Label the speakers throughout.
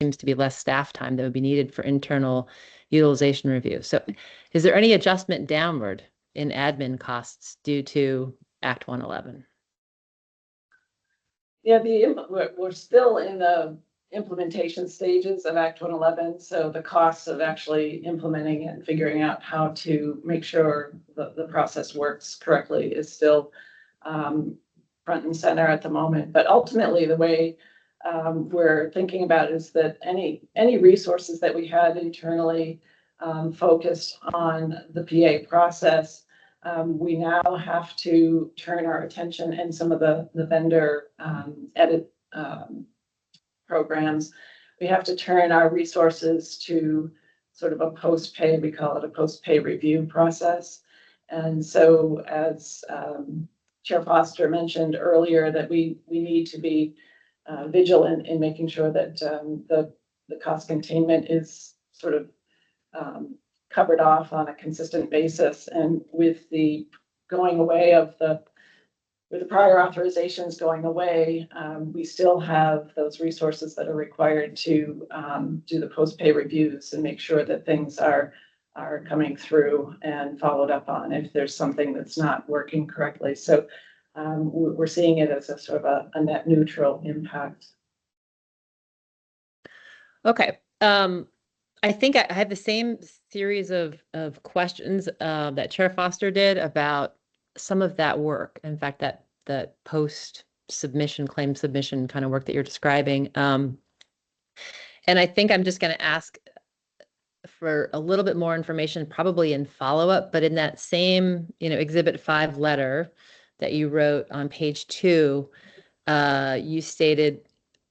Speaker 1: seems to be less staff time that would be needed for internal utilization review. So is there any adjustment downward in admin costs due to Act 111?
Speaker 2: Yeah, we're still in the implementation stages of Act 111. So the costs of actually implementing and figuring out how to make sure the process works correctly is still front and center at the moment. But ultimately, the way we're thinking about it is that any resources that we had internally focused on the PA process, we now have to turn our attention and some of the vendor edit programs. We have to turn our resources to sort of a post-pay, we call it a post-pay review process. And so as Chair Foster mentioned earlier, that we need to be vigilant in making sure that the cost containment is sort of covered off on a consistent basis. And with the going away of with the prior authorizations going away, we still have those resources that are required to do the post-pay reviews and make sure that things are coming through and followed up on if there's something that's not working correctly. So we're seeing it as a sort of a net neutral impact.
Speaker 1: Okay. I think I have the same series of questions that Chair Foster did about some of that work. In fact, that post-submission, claim submission kind of work that you're describing. And I think I'm just going to ask for a little bit more information, probably in follow-up, but in that same, Exhibit 5 letter that you wrote on page 2, you stated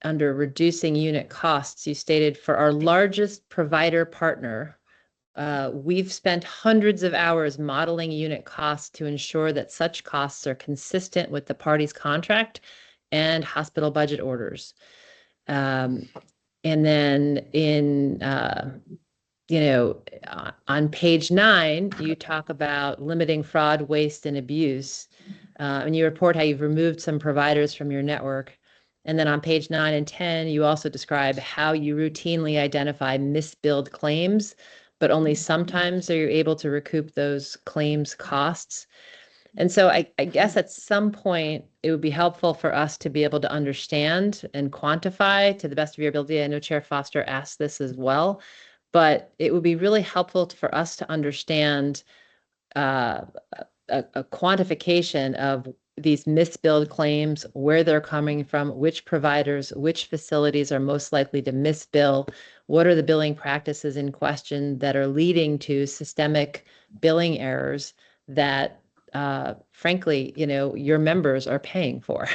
Speaker 1: under reducing unit costs, you stated for our largest provider partner, we've spent hundreds of hours modeling unit costs to ensure that such costs are consistent with the party's contract and hospital budget orders. And then in, on page 9, you talk about limiting fraud, waste, and abuse. And you report how you've removed some providers from your network. And then on page 9 and 10, you also describe how you routinely identify misbilled claims, but only sometimes are you able to recoup those claims costs. And so I guess at some point, it would be helpful for us to be able to understand and quantify to the best of your ability. I know Chair Foster asked this as well, but it would be really helpful for us to understand a quantification of these misbilled claims, where they're coming from, which providers, which facilities are most likely to misbill, what are the billing practices in question that are leading to systemic billing errors that, frankly, your members are paying for.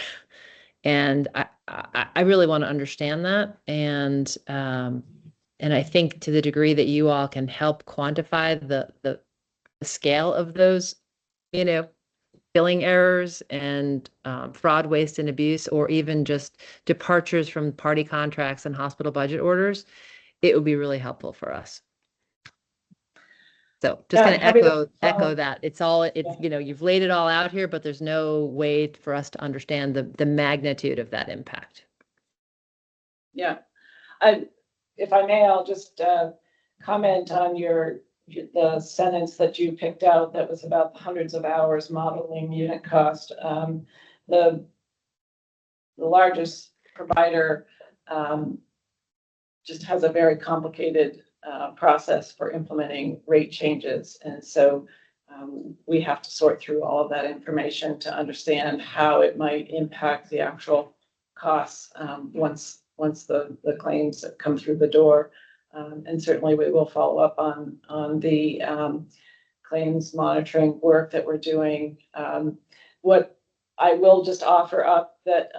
Speaker 1: And I really want to understand that. And I think to the degree that you all can help quantify the scale of those, billing errors and fraud, waste, and abuse, or even just departures from party contracts and hospital budget orders, it would be really helpful for us. So just going to echo that. You've laid it all out here, but there's no way for us to understand the magnitude of that impact.
Speaker 2: Yeah. If I may, I'll just comment on the sentence that you picked out that was about the hundreds of hours modeling unit cost. The largest provider just has a very complicated process for implementing rate changes. And so we have to sort through all of that information to understand how it might impact the actual costs once the claims come through the door. And certainly we will follow up on the claims monitoring work that we're doing. What I will just offer up that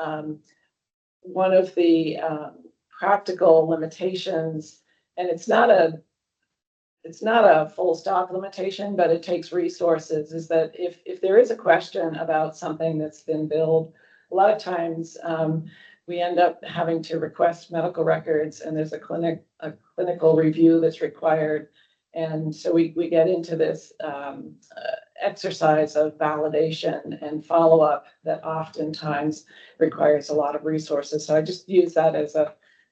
Speaker 2: one of the practical limitations, and it's not a full stop limitation, but it takes resources, is that if there is a question about something that's been billed, a lot of times we end up having to request medical records, and there's a clinical review that's required. And so we get into this exercise of validation and follow-up that oftentimes requires a lot of resources. So I just use that as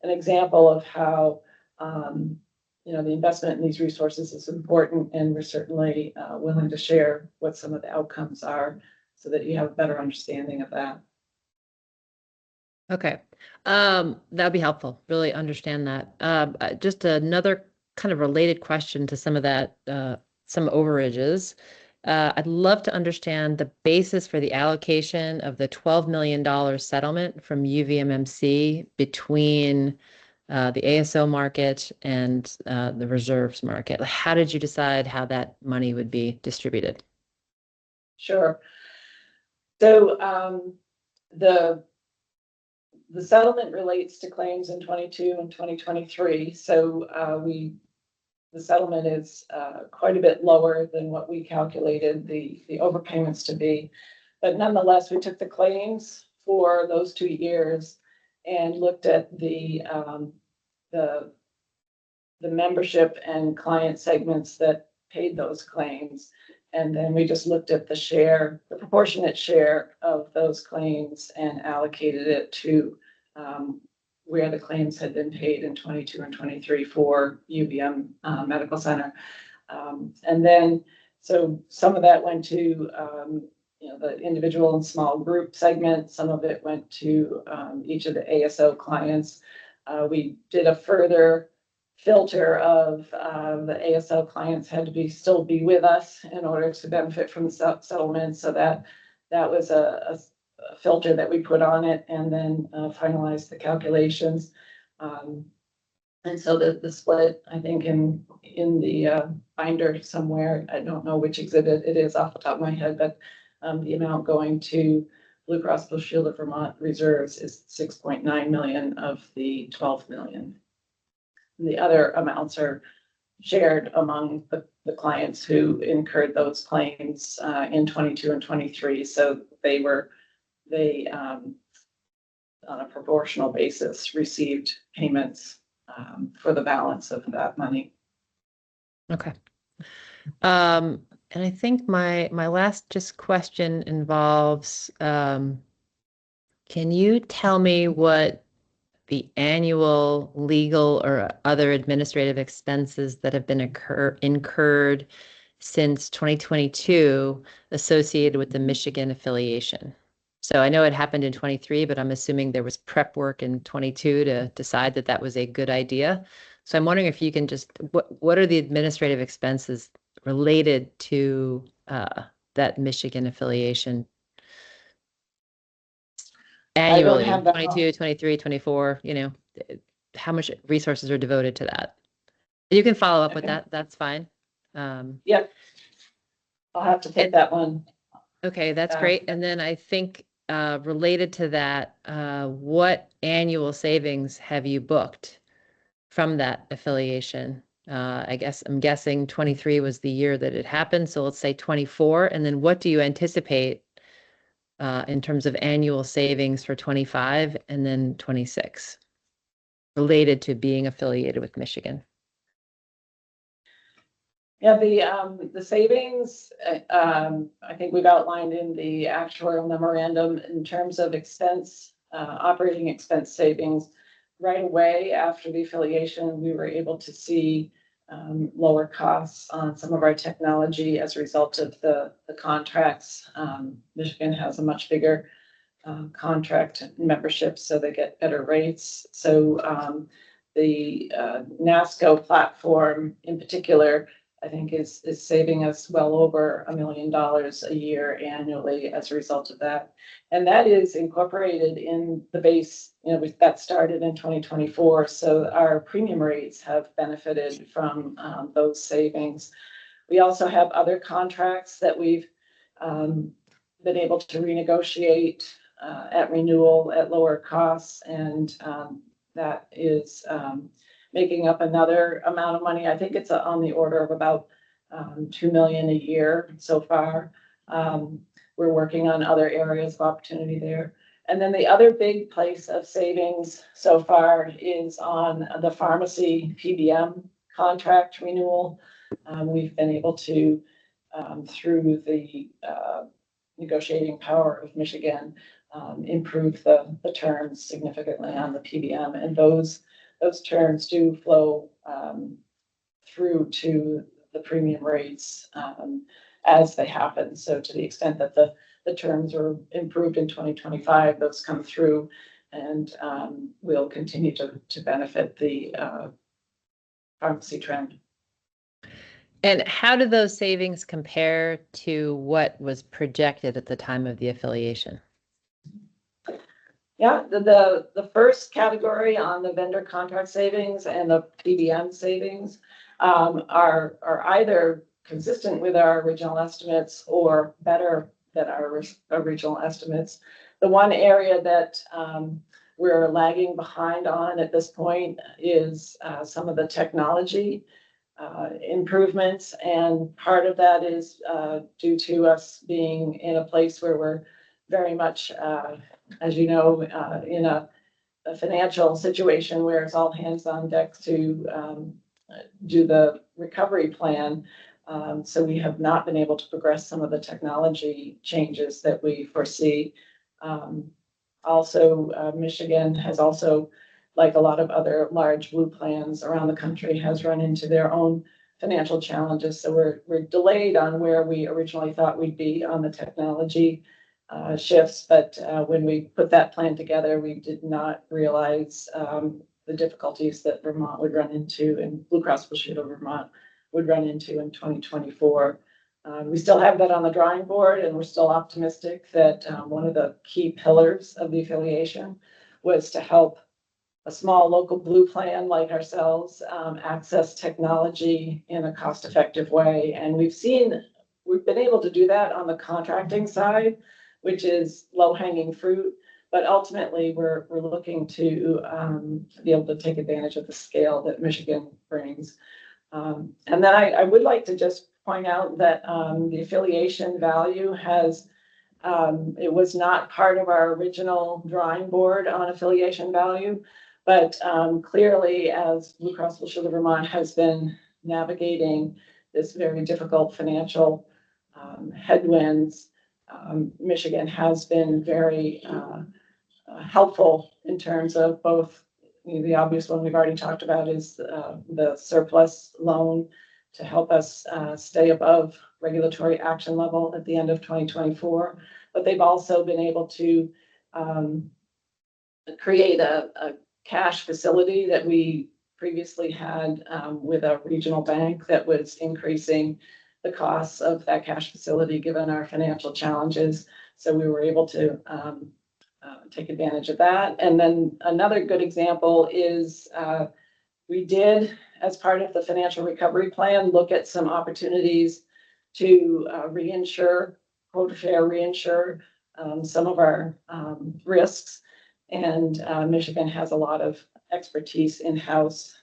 Speaker 2: an example of how, the investment in these resources is important, and we're certainly willing to share what some of the outcomes are so that you have a better understanding of that.
Speaker 1: Okay. That would be helpful. Really understand that. Just another kind of related question to some of that, some overages. I'd love to understand the basis for the allocation of the $12 million settlement from UVMMC between the ASO market and the reserves market. How did you decide how that money would be distributed?
Speaker 2: Sure. So the settlement relates to claims in 22 and 2023. So the settlement is quite a bit lower than what we calculated the overpayments to be. But nonetheless, we took the claims for those 2 years and looked at the membership and client segments that paid those claims. And then we just looked at the proportionate share of those claims and allocated it to where the claims had been paid in 22 and 23 for UVM Medical Center. And then, so some of that went to, the individual and small group segment. Some of it went to each of the ASO clients. We did a further filter of the ASO clients had to still be with us in order to benefit from the settlement. So that was a filter that we put on it, and then finalized the calculations. And so the split, I think in the binder somewhere, I don't know which exhibit it is off the top of my head, but the amount going to Blue Cross Blue Shield of Vermont reserves is 6.9 million of the 12 million. The other amounts are shared among the clients who incurred those claims in 22 and 23. So they on a proportional basis received payments for the balance of that money.
Speaker 1: Okay. And I think my last just question involves, can you tell me what the annual legal or other administrative expenses that have been incurred since 2022 associated with the Michigan affiliation? So I know it happened in 23, but I'm assuming there was prep work in 22 to decide that that was a good idea. So I'm wondering if you can just, what are the administrative expenses related to that Michigan affiliation annually, 22, 23, 24, how much resources are devoted to that? You can follow up with that. That's fine.
Speaker 2: Yep. I'll have to take that one.
Speaker 1: Okay, that's great. And then I think related to that, what annual savings have you booked from that affiliation? I'm guessing 23 was the year that it happened. So let's say 24. And then what do you anticipate in terms of annual savings for 25 and then 26 related to being affiliated with Michigan?
Speaker 2: Yeah, the savings, I think we've outlined in the actuarial memorandum in terms of operating expense savings. Right away after the affiliation, we were able to see lower costs on some of our technology as a result of the contracts. Michigan has a much bigger contract membership, so they get better rates. So the NASCO platform in particular, I think is saving us well over $1 million a year annually as a result of that. And that is incorporated in the base, that started in 2024. So our premium rates have benefited from those savings. We also have other contracts that we've been able to renegotiate at renewal at lower costs. And that is making up another amount of money. I think it's on the order of about $2 million a year so far. We're working on other areas of opportunity there. And then the other big place of savings so far is on the pharmacy PBM contract renewal. We've been able to, through the negotiating power of Michigan, improve the terms significantly on the PBM, and those terms do flow through to the premium rates as they happen. So to the extent that the terms are improved in 2025, those come through and will continue to benefit the pharmacy trend.
Speaker 1: And how do those savings compare to what was projected at the time of the affiliation?
Speaker 2: Yeah, the first category on the vendor contract savings and the PBM savings are either consistent with our original estimates or better than our original estimates. The one area that we're lagging behind on at this point is some of the technology improvements, and part of that is due to us being in a place where we're very much, as you know, in a financial situation where it's all hands on deck to do the recovery plan. So we have not been able to progress some of the technology changes that we foresee. Also, Michigan has also, like a lot of other large blue plans around the country, has run into their own financial challenges. So we're delayed on where we originally thought we'd be on the technology shifts. But when we put that plan together, we did not realize the difficulties that Vermont would run into, and Blue Cross Blue Shield of Vermont would run into in 2024. We still have that on the drawing board, and we're still optimistic that one of the key pillars of the affiliation was to help a small local blue plan like ourselves access technology in a cost-effective way. And we've been able to do that on the contracting side, which is low-hanging fruit. But ultimately, we're looking to be able to take advantage of the scale that Michigan brings. And then I would like to just point out that the affiliation value has, it was not part of our original drawing board on affiliation value, but clearly, as Blue Cross Blue Shield of Vermont has been navigating this very difficult financial headwinds, Michigan has been very helpful in terms of both. The obvious one we've already talked about is the surplus loan to help us stay above regulatory action level at the end of 2024. But they've also been able to create a cash facility that we previously had with a regional bank that was increasing the costs of that cash facility given our financial challenges. So we were able to take advantage of that. And then another good example is we did, as part of the financial recovery plan, look at some opportunities to reinsure, quota share reinsure some of our risks. And Michigan has a lot of expertise in-house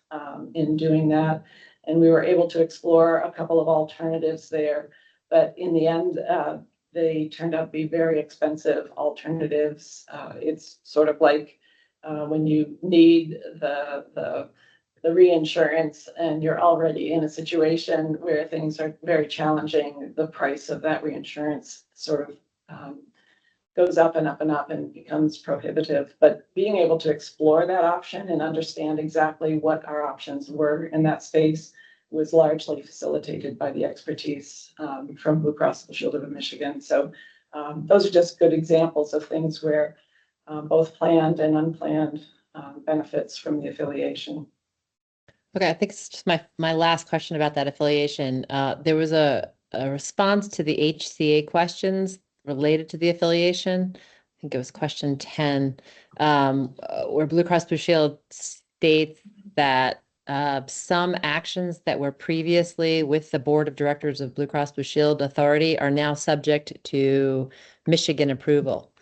Speaker 2: in doing that. And we were able to explore a couple of alternatives there. But in the end, they turned out to be very expensive alternatives. It's sort of like when you need the reinsurance and you're already in a situation where things are very challenging, the price of that reinsurance sort of goes up and up and up and becomes prohibitive. But being able to explore that option and understand exactly what our options were in that space was largely facilitated by the expertise from Blue Cross Blue Shield of Michigan. So those are just good examples of things where both planned and unplanned benefits from the affiliation.
Speaker 1: Okay, I think it's just my last question about that affiliation. There was a response to the HCA questions related to the affiliation. I think it was question 10, where Blue Cross Blue Shield states that some actions that were previously with the board of directors of Blue Cross Blue Shield Authority are now subject to Michigan approval.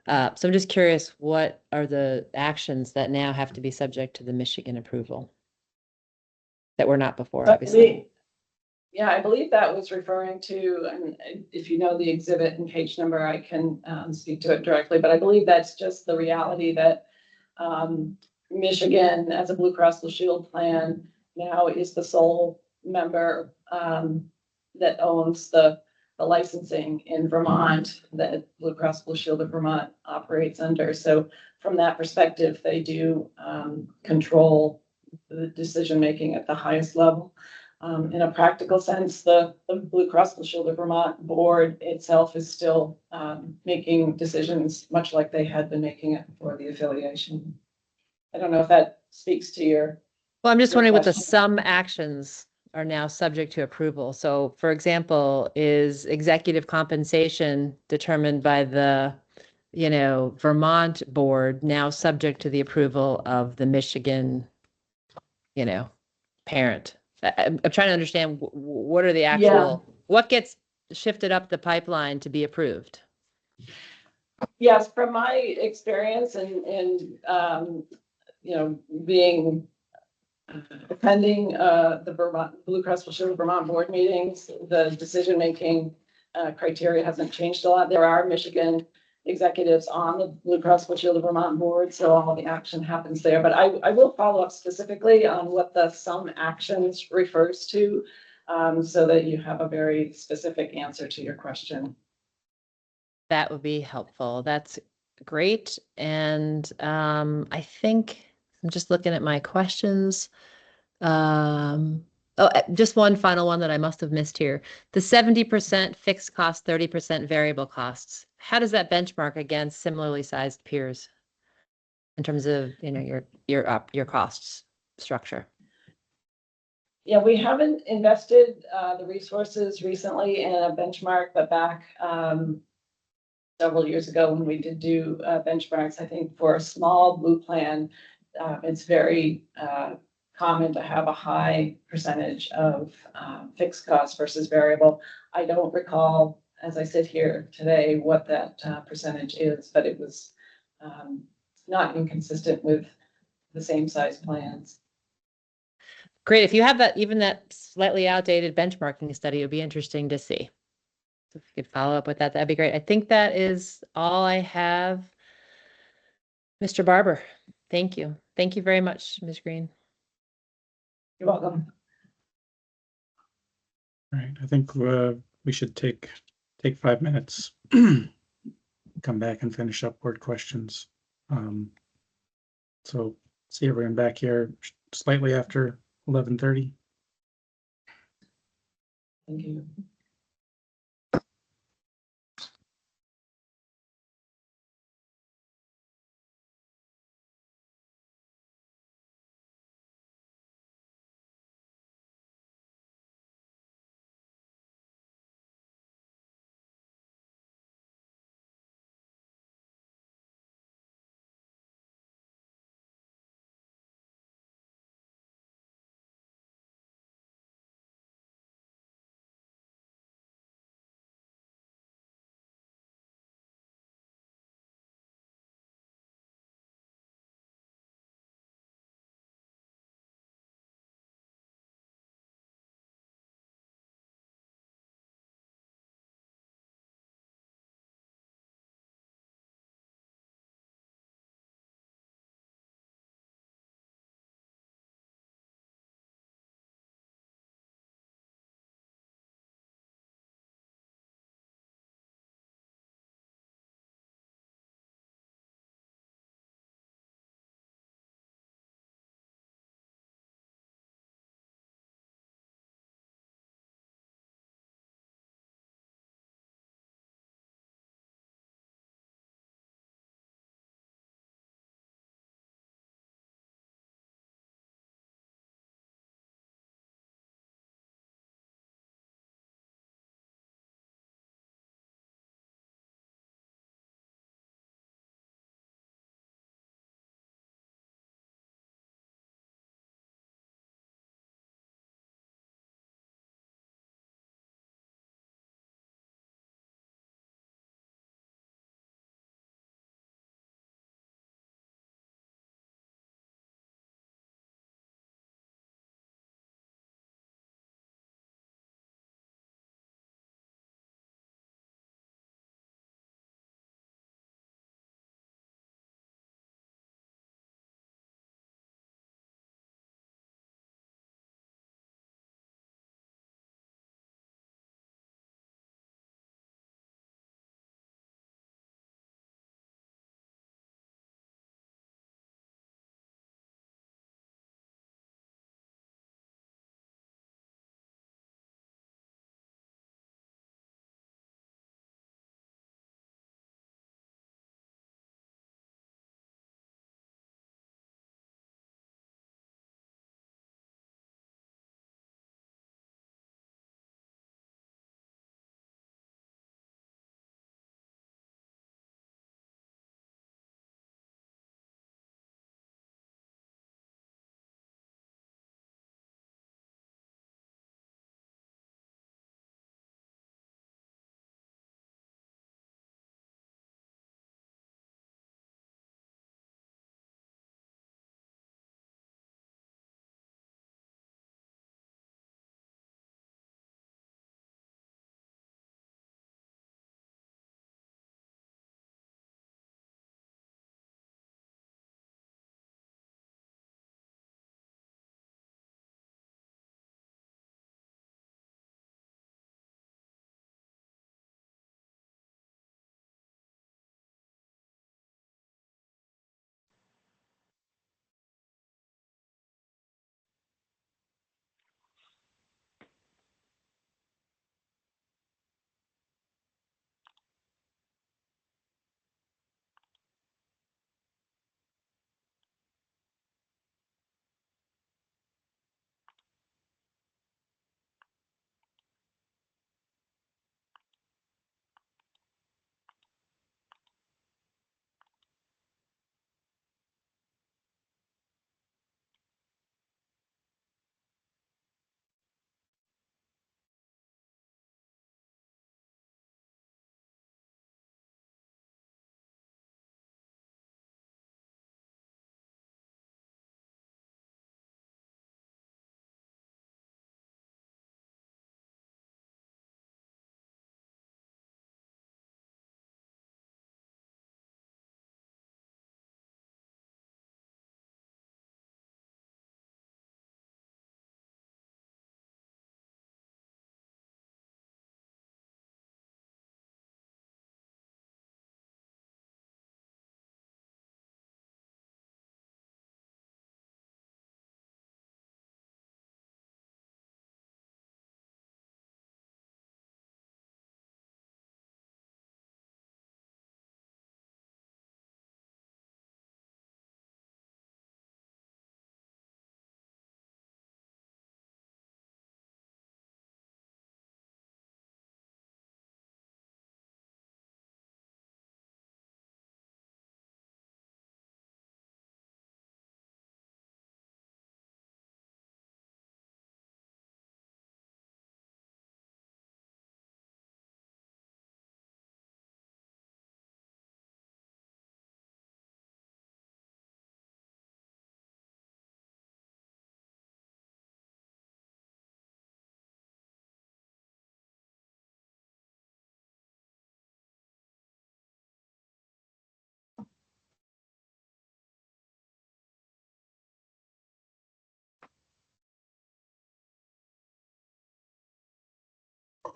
Speaker 1: So I'm just curious, what are the actions that now have to be subject to the Michigan approval that were not before, obviously?
Speaker 2: Yeah, I believe that was referring to, and if you know the exhibit and page number, I can speak to it directly, but I believe that's just the reality that Michigan, as a Blue Cross Blue Shield plan, now is the sole member that owns the the licensing in Vermont that Blue Cross Blue Shield of Vermont operates under. So from that perspective, they do control the decision-making at the highest level. In a practical sense, the Blue Cross Blue Shield of Vermont board itself is still making decisions much like they had been making it before the affiliation. I don't know if that speaks to your.
Speaker 1: Well, I'm just
Speaker 2: Your
Speaker 1: wondering what the
Speaker 2: question.
Speaker 1: some actions are now subject to approval. So for example, is executive compensation determined by the, Vermont board now subject to the approval of the Michigan, parent? I'm trying to understand what are the
Speaker 2: Yeah.
Speaker 1: what gets shifted up the pipeline to be approved?
Speaker 2: Yes, from my experience and being attending the Vermont Blue Cross Blue Shield of Vermont board meetings, the decision-making criteria hasn't changed a lot. There are Michigan executives on the Blue Cross Blue Shield of Vermont board, so all the action happens there. But I will follow up specifically on what the some actions refers to, so that you have a very specific answer to your question.
Speaker 1: That would be helpful. That's great. And I think I'm just looking at my questions. Just one final one that I must have missed here. The 70% fixed cost, 30% variable costs. How does that benchmark against similarly sized peers in terms of, your costs structure?
Speaker 2: Yeah, we haven't invested the resources recently in a benchmark, but back several years ago when we did do benchmarks, I think for a small blue plan, it's very common to have a high percentage of fixed costs versus variable. I don't recall, as I sit here today, what that percentage is, but it was not inconsistent with the same size plans.
Speaker 1: Great. If you have that, even that slightly outdated benchmarking study, it would be interesting to see. So if you could follow up with that, that'd be great. I think that is all I have. Mr. Barber, thank you. Thank you very much, Ms. Green.
Speaker 2: You're welcome.
Speaker 3: All right, I think we should take 5 minutes, come back and finish up board questions. So see everyone back here slightly after 11:30.
Speaker 2: Thank you.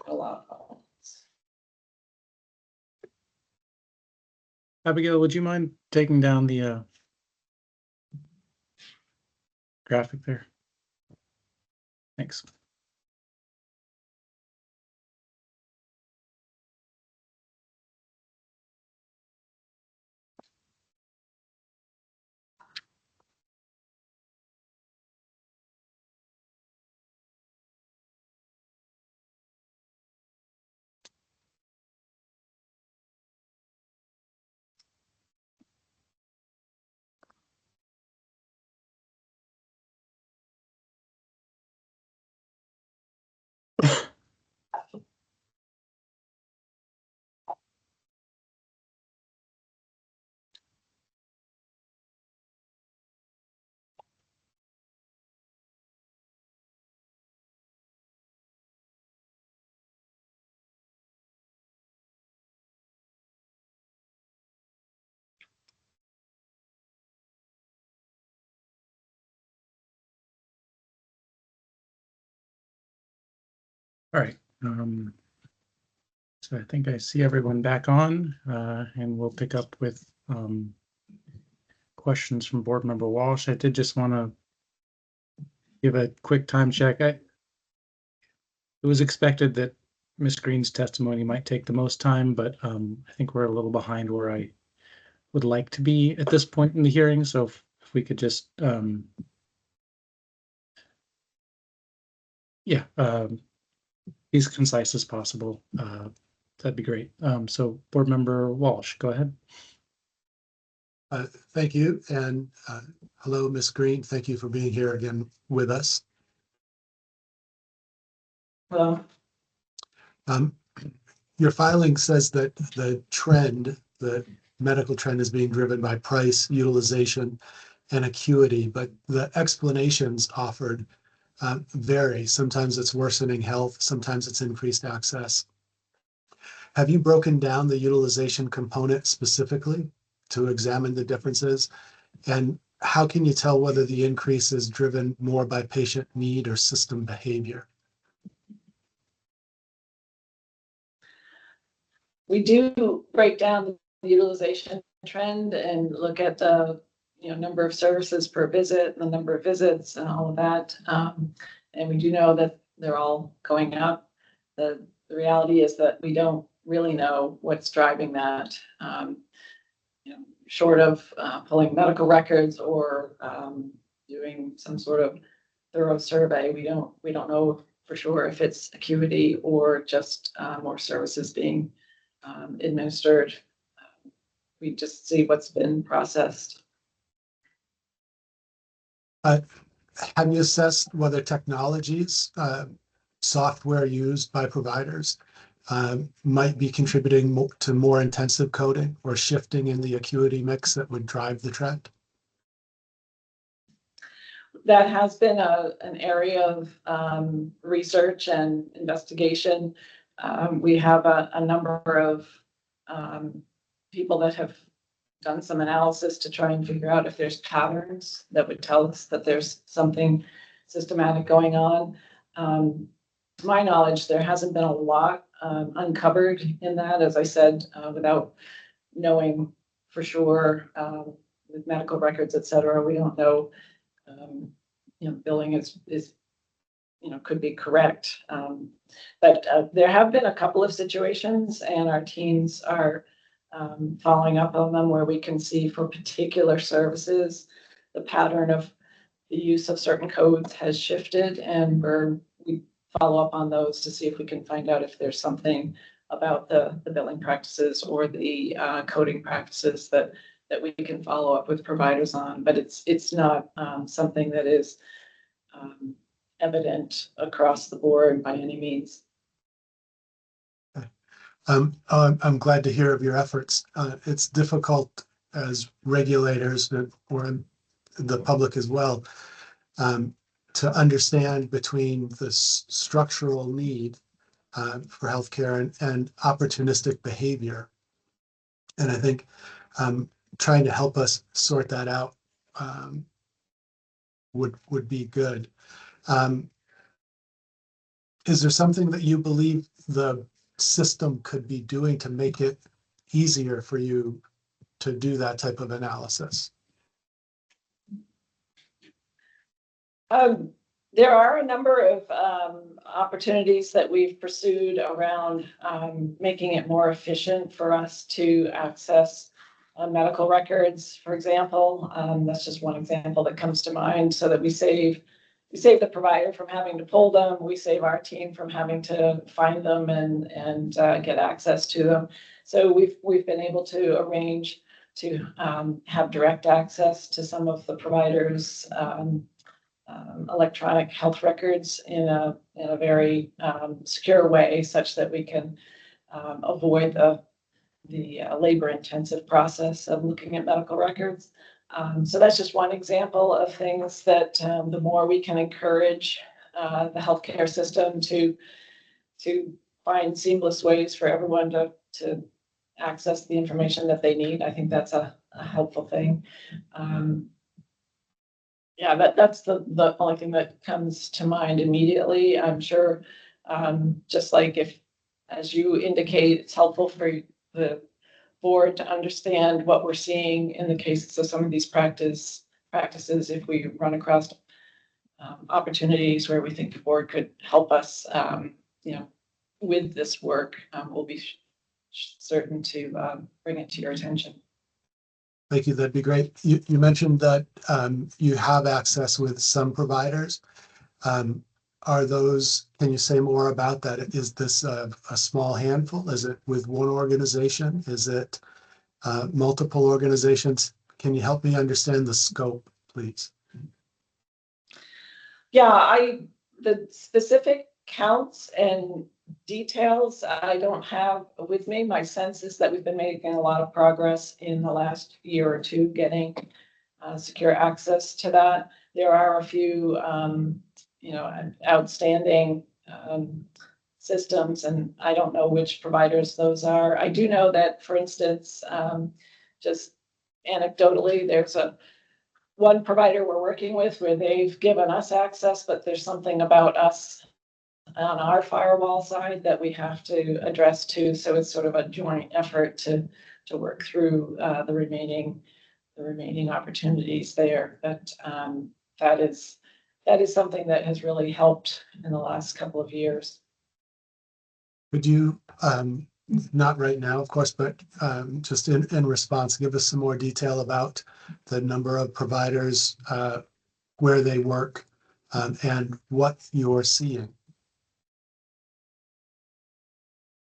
Speaker 2: a lot of problems.
Speaker 3: Abigail, would you mind taking down the graphic there? Thanks. All right. So I think I see everyone back on, and we'll pick up with questions from Board Member Walsh. I did just want to give a quick time check. It was expected that Ms. Green's testimony might take the most time, but I think we're a little behind where I would like to be at this point in the hearing. So if we could just, be as concise as possible, that'd be great. So Board Member Walsh, go ahead.
Speaker 4: Thank you. And hello, Ms. Green. Thank you for being here again with us.
Speaker 2: Well,
Speaker 4: Your filing says that the medical trend is being driven by price, utilization, and acuity, but the explanations offered vary. Sometimes it's worsening health, sometimes it's increased access. Have you broken down the utilization component specifically to examine the differences? And how can you tell whether the increase is driven more by patient need or system behavior?
Speaker 2: we do break down the utilization trend and look at the number of services per visit and the number of visits and all of that. And we do know that they're all going up. The reality is that we don't really know what's driving that. Short of pulling medical records or doing some sort of thorough survey, we don't know for sure if it's acuity or just more services being administered. We just see what's been processed.
Speaker 4: Have you assessed whether technologies, software used by providers might be contributing to more intensive coding or shifting in the acuity mix that would drive the trend?
Speaker 2: That has been an area of research and investigation. We have a number of people that have done some analysis to try and figure out if there's patterns that would tell us that there's something systematic going on. To my knowledge, there hasn't been a lot uncovered in that, as I said, without knowing for sure with medical records, et cetera. We don't know, billing is could be correct. But there have been a couple of situations, and our teams are following up on them where we can see for particular services, the pattern of the use of certain codes has shifted, and we follow up on those to see if we can find out if there's something about the billing practices or the coding practices that we can follow up with providers on. But it's not something that is evident across the board by any means.
Speaker 4: I'm glad to hear of your efforts. It's difficult as regulators or the public as well to understand between the structural need for healthcare and opportunistic behavior. And I think trying to help us sort that out would be good. Is there something that you believe the system could be doing to make it easier for you to do that type of analysis?
Speaker 2: There are a number of opportunities that we've pursued around making it more efficient for us to access medical records, for example. That's just one example that comes to mind, so that we save the provider from having to pull them. We save our team from having to find them and get access to them. So we've been able to arrange to have direct access to some of the providers' electronic health records in a very secure way, such that we can avoid the labor-intensive process of looking at medical records. So that's just one example of things that the more we can encourage the healthcare system to find seamless ways for everyone to access the information that they need, I think that's a helpful thing. Yeah, that's the only thing that comes to mind immediately. I'm sure, just like if, as you indicate, it's helpful for the board to understand what we're seeing in the cases of some of these practices. If we run across opportunities where we think the board could help us, with this work, we'll be certain to bring it to your attention.
Speaker 4: Thank you. That'd be great. You mentioned that you have access with some providers. Are those, can you say more about that? Is this a small handful? Is it with one organization? Is it multiple organizations? Can you help me understand the scope, please?
Speaker 2: Yeah, the specific counts and details I don't have with me. My sense is that we've been making a lot of progress in the last year or two getting secure access to that. There are a few, outstanding systems, and I don't know which providers those are. I do know that, for instance, just anecdotally, there's one provider we're working with where they've given us access, but there's something about us on our firewall side that we have to address too. So it's sort of a joint effort to work through the remaining opportunities there. But that is something that has really helped in the last couple of years.
Speaker 4: Could you, not right now, of course, but just in response, give us some more detail about the number of providers, where they work, and what you're seeing?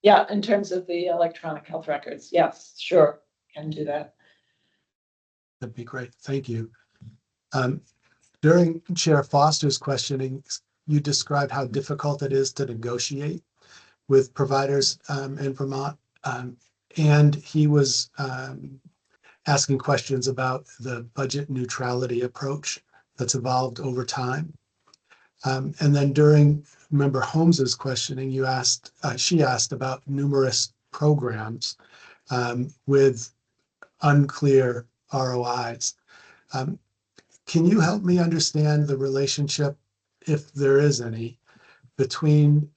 Speaker 2: Yeah, in terms of the electronic health records, yes, sure, can do that.
Speaker 4: That'd be great. Thank you. During Chair Foster's questioning, you described how difficult it is to negotiate with providers in Vermont. And he was asking questions about the budget neutrality approach that's evolved over time. And then during Member Holmes's questioning, she asked about numerous programs with unclear ROIs. Can you help me understand the relationship, if there is any, between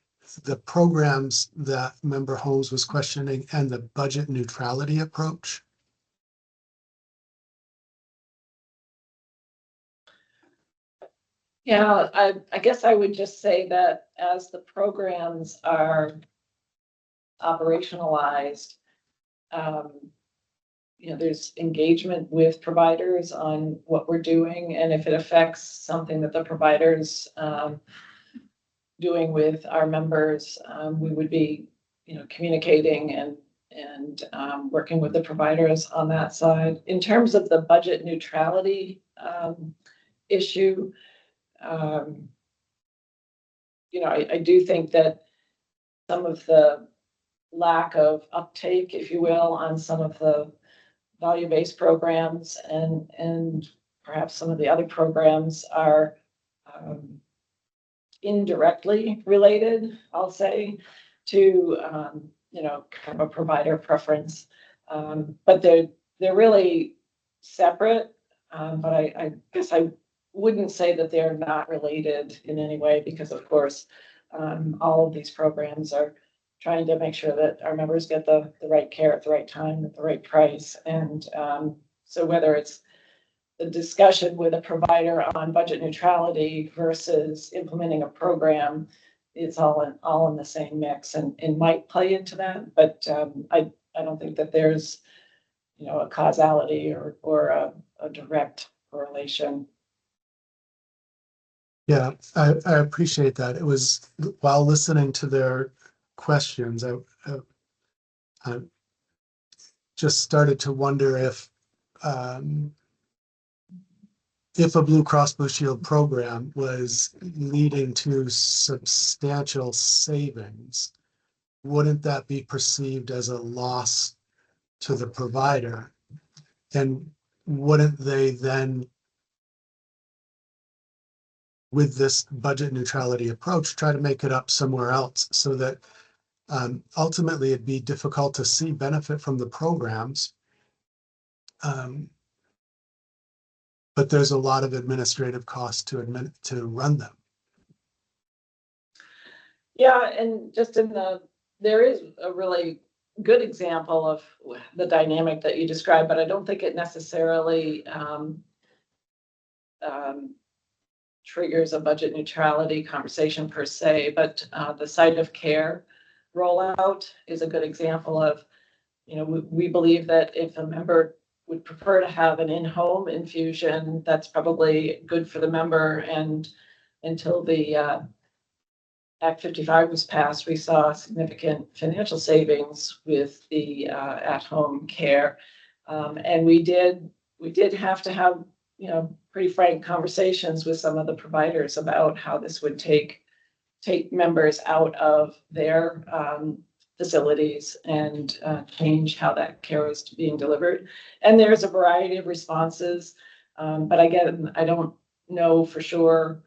Speaker 4: the programs that Member Holmes was questioning and the budget neutrality approach?
Speaker 2: Yeah, I guess I would just say that as the programs are operationalized, there's engagement with providers on what we're doing, and if it affects something that the providers doing with our members, we would be, communicating and working with the providers on that side. In terms of the budget neutrality issue, I do think that some of the lack of uptake, if you will, on some of the value-based programs and perhaps some of the other programs are indirectly related, I'll say, to kind of a provider preference. But they're really separate. But I guess I wouldn't say that they're not related in any way, because of course all of these programs are trying to make sure that our members get the right care at the right time, at the right price. And so whether it's the discussion with a provider on budget neutrality versus implementing a program, it's all in the same mix and might play into that. But I don't think that there's, you know, a causality or a direct correlation.
Speaker 4: Yeah, I appreciate that. It was while listening to their questions, I just started to wonder if a Blue Cross Blue Shield program was leading to substantial savings, wouldn't that be perceived as a loss to the provider? And wouldn't they then, with this budget neutrality approach, try to make it up somewhere else so that ultimately it'd be difficult to see benefit from the programs? But there's a lot of administrative costs to run them.
Speaker 2: Yeah, and just there is a really good example of the dynamic that you described, but I don't think it necessarily triggers a budget neutrality conversation per se, but the site of care rollout is a good example of, you know, we believe that if a member would prefer to have an in-home infusion, that's probably good for the member. And until the Act 55 was passed, we saw significant financial savings with the at-home care. And we did have to have, you know, pretty frank conversations with some of the providers about how this would take members out of their facilities and change how that care is being delivered. And there's a variety of responses, but again, I don't know for sure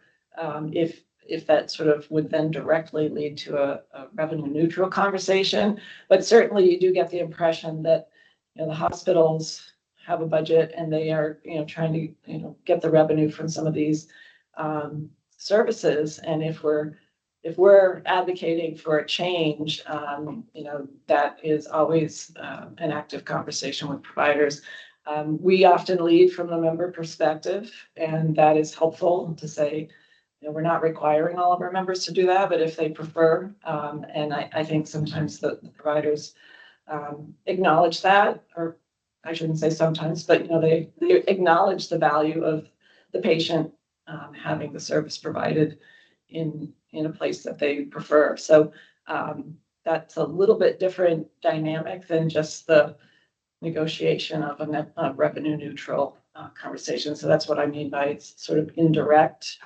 Speaker 2: if that sort of would then directly lead to a revenue neutral conversation. But certainly you do get the impression that, you know, the hospitals have a budget and they are, you know, trying to, you know, get the revenue from some of these services. And if we're advocating for a change, you know, that is always an active conversation with providers. We often lead from the member perspective, and that is helpful to say, you know, we're not requiring all of our members to do that, but if they prefer, and I think sometimes the providers acknowledge that, or I shouldn't say sometimes, but, you know, they acknowledge the value of the patient having the service provided in a place that they prefer. So that's a little bit different dynamic than just the negotiation of a revenue neutral conversation. So that's what I mean by it's sort of indirect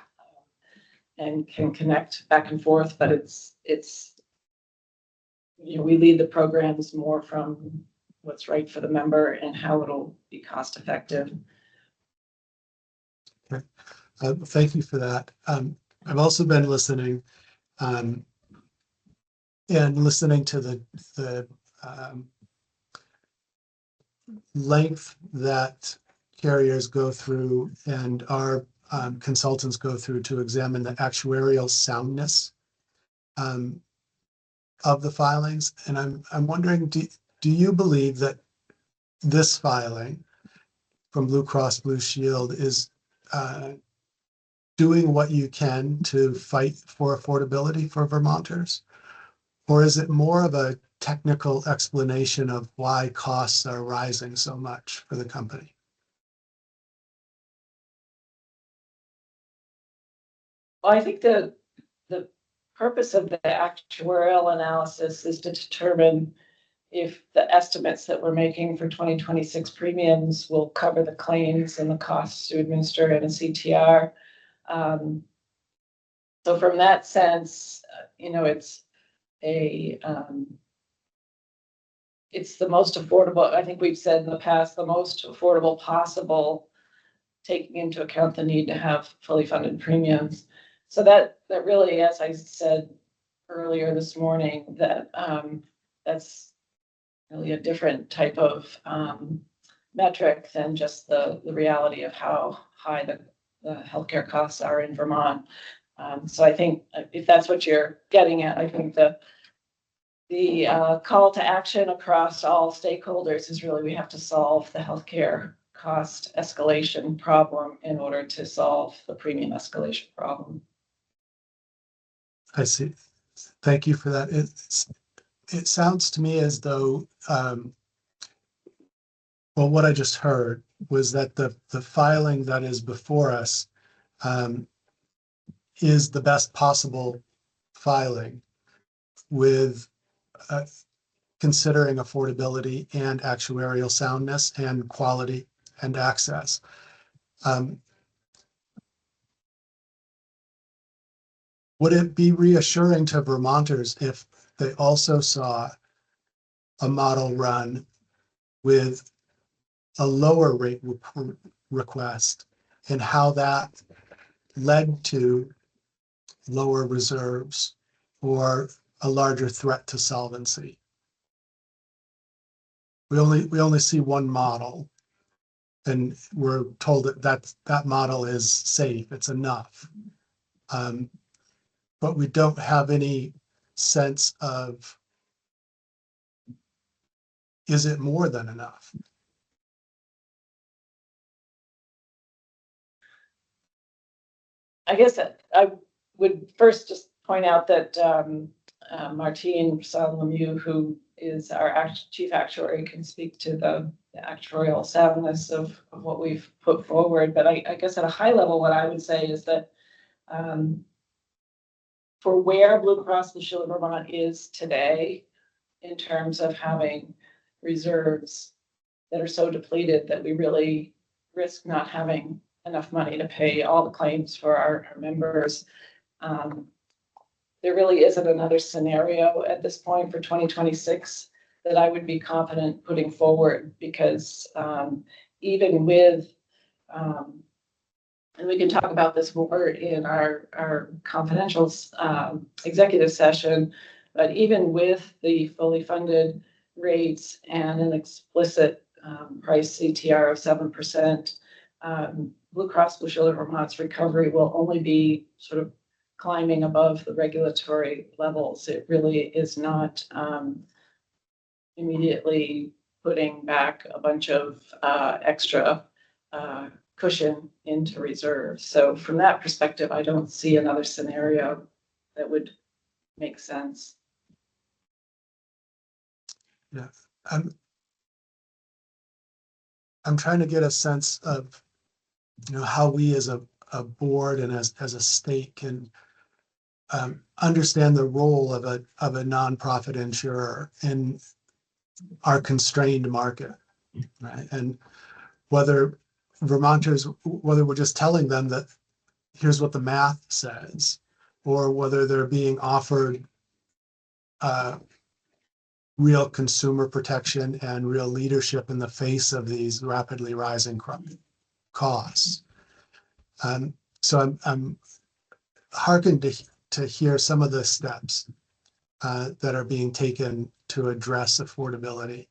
Speaker 2: and can connect back and forth, but it's you know, we lead the programs more from what's right for the member and how it'll be cost effective.
Speaker 4: Okay. Thank you for that. I've also been listening and listening to the length that carriers go through and our consultants go through to examine the actuarial soundness of the filings. And I'm wondering, do you believe that this filing from Blue Cross Blue Shield is doing what you can to fight for affordability for Vermonters? Or is it more of a technical explanation of why costs are rising so much for the company?
Speaker 2: Well, I think the purpose of the actuarial analysis is to determine if the estimates that we're making for 2026 premiums will cover the claims and the costs to administer in a CTR. So from that sense, you know, it's the most affordable. I think we've said in the past, the most affordable possible, taking into account the need to have fully funded premiums. So that really, as I said earlier this morning, that that's really a different type of metric than just the reality of how high the healthcare costs are in Vermont. So I think if that's what you're getting at, I think the the call to action across all stakeholders is really we have to solve the healthcare cost escalation problem in order to solve the premium escalation problem.
Speaker 4: I see. Thank you for that. It sounds to me as though, well, what I just heard was that the filing that is before us is the best possible filing with considering affordability and actuarial soundness and quality and access. Would it be reassuring to Vermonters if they also saw a model run with a lower rate request and how that led to lower reserves or a larger threat to solvency? We only see one model, and we're told that model is safe, it's enough. But we don't have any sense of, is it more than enough?
Speaker 2: I guess I would first just point out that Martine Lemieux, who is our chief actuary, can speak to the actuarial soundness of what we've put forward. But I guess at a high level, what I would say is that for where Blue Cross Blue Shield of Vermont is today, in terms of having reserves that are so depleted that we really risk not having enough money to pay all the claims for our members, there really isn't another scenario at this point for 2026 that I would be confident putting forward, because even with, and we can talk about this more in our confidential executive session, but even with the fully funded rates and an explicit price CTR of 7%, Blue Cross Blue Shield of Vermont's recovery will only be sort of climbing above the regulatory levels. It really is not immediately putting back a bunch of extra cushion into reserves. So from that perspective, I don't see another scenario that would make sense.
Speaker 4: Yeah, I'm trying to get a sense of, how we as a board and as a state can understand the role of a nonprofit insurer in our constrained market, right? And whether Vermonters, whether we're just telling them that here's what the math says, or whether they're being offered real consumer protection and real leadership in the face of these rapidly rising costs. So I'm hearkened to hear some of the steps that are being taken to address affordability.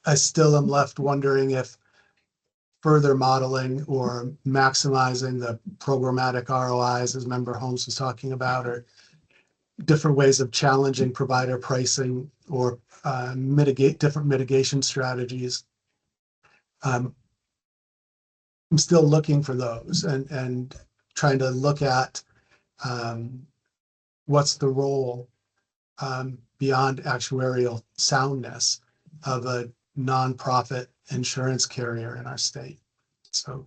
Speaker 4: I still am left wondering if further modeling or maximizing the programmatic ROIs, as Member Holmes was talking about, or different ways of challenging provider pricing or different mitigation strategies. I'm still looking for those and trying to look at what's the role beyond actuarial soundness of a nonprofit insurance carrier in our state. So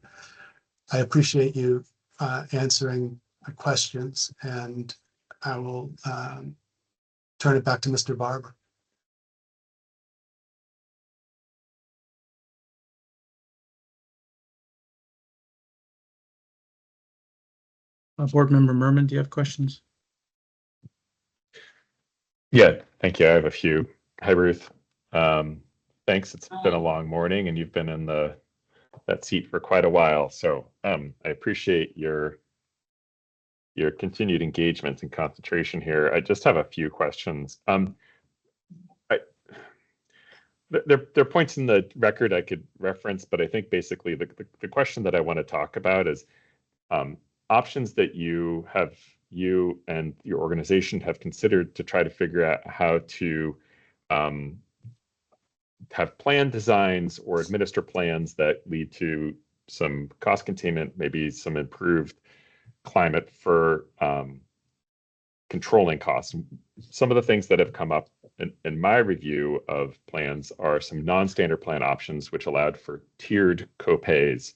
Speaker 4: I appreciate you answering my questions, and I will turn it back to Mr. Barber.
Speaker 3: Board Member Merman, do you have questions?
Speaker 5: Yeah, thank you. I have a few. Hi, Ruth. Thanks. It's been a long morning, and you've been in that seat for quite a while. So I appreciate your continued engagement and concentration here. I just have a few questions. There are points in the record I could reference, but I think basically the question that I want to talk about is options that you have you and your organization have considered to try to figure out how to have plan designs or administer plans that lead to some cost containment, maybe some improved climate for controlling costs. Some of the things that have come up in my review of plans are some non-standard plan options, which allowed for tiered copays.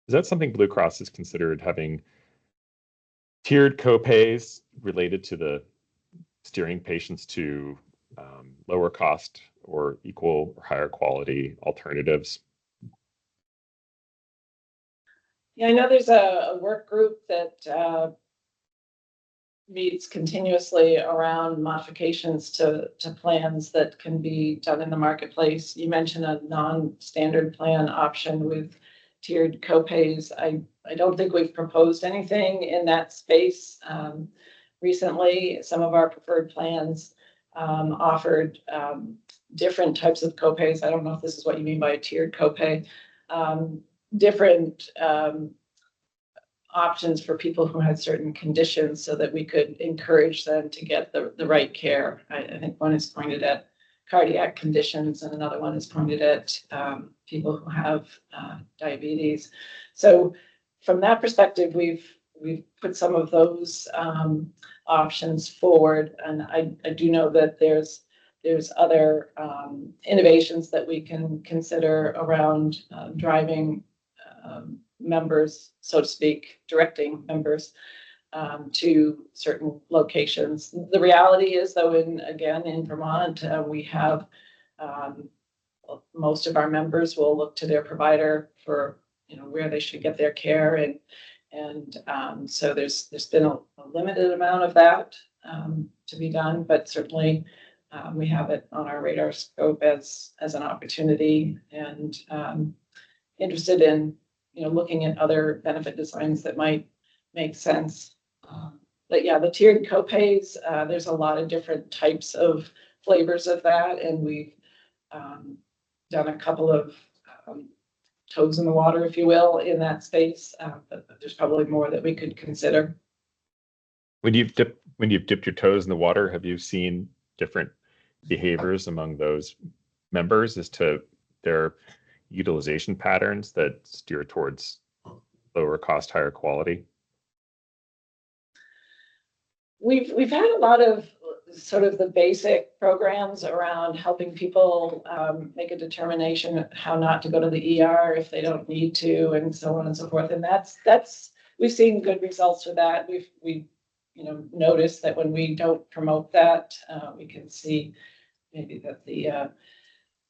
Speaker 5: Is that something Blue Cross has considered, having tiered copays related to the steering patients to lower cost or equal or higher quality alternatives?
Speaker 2: Yeah, I know there's a work group that meets continuously around modifications to plans that can be done in the marketplace. You mentioned a non-standard plan option with tiered copays. I don't think we've proposed anything in that space. Recently, some of our preferred plans offered different types of copays. I don't know if this is what you mean by a tiered copay. Different options for people who had certain conditions so that we could encourage them to get the right care. I think one is pointed at cardiac conditions and another one is pointed at people who have diabetes. So from that perspective, we've put some of those options forward, and I do know that there's other innovations that we can consider around driving members, so to speak, directing members to certain locations. The reality is, though, in Vermont, we have most of our members will look to their provider for where they should get their care, and so there's been a limited amount of that to be done, but certainly we have it on our radar scope as an opportunity, and interested in looking at other benefit designs that might make sense. But yeah, the tiered copays, there's a lot of different types of flavors of that, and we've done a couple of toes in the water, if you will, in that space. But there's probably more that we could consider.
Speaker 5: When you've dipped your toes in the water, have you seen different behaviors among those members as to their utilization patterns that steer towards lower cost, higher quality?
Speaker 2: We've had a lot of sort of the basic programs around helping people make a determination how not to go to the ER if they don't need to, and so on and so forth. And that's we've seen good results for that. We've noticed that when we don't promote that, we can see maybe that the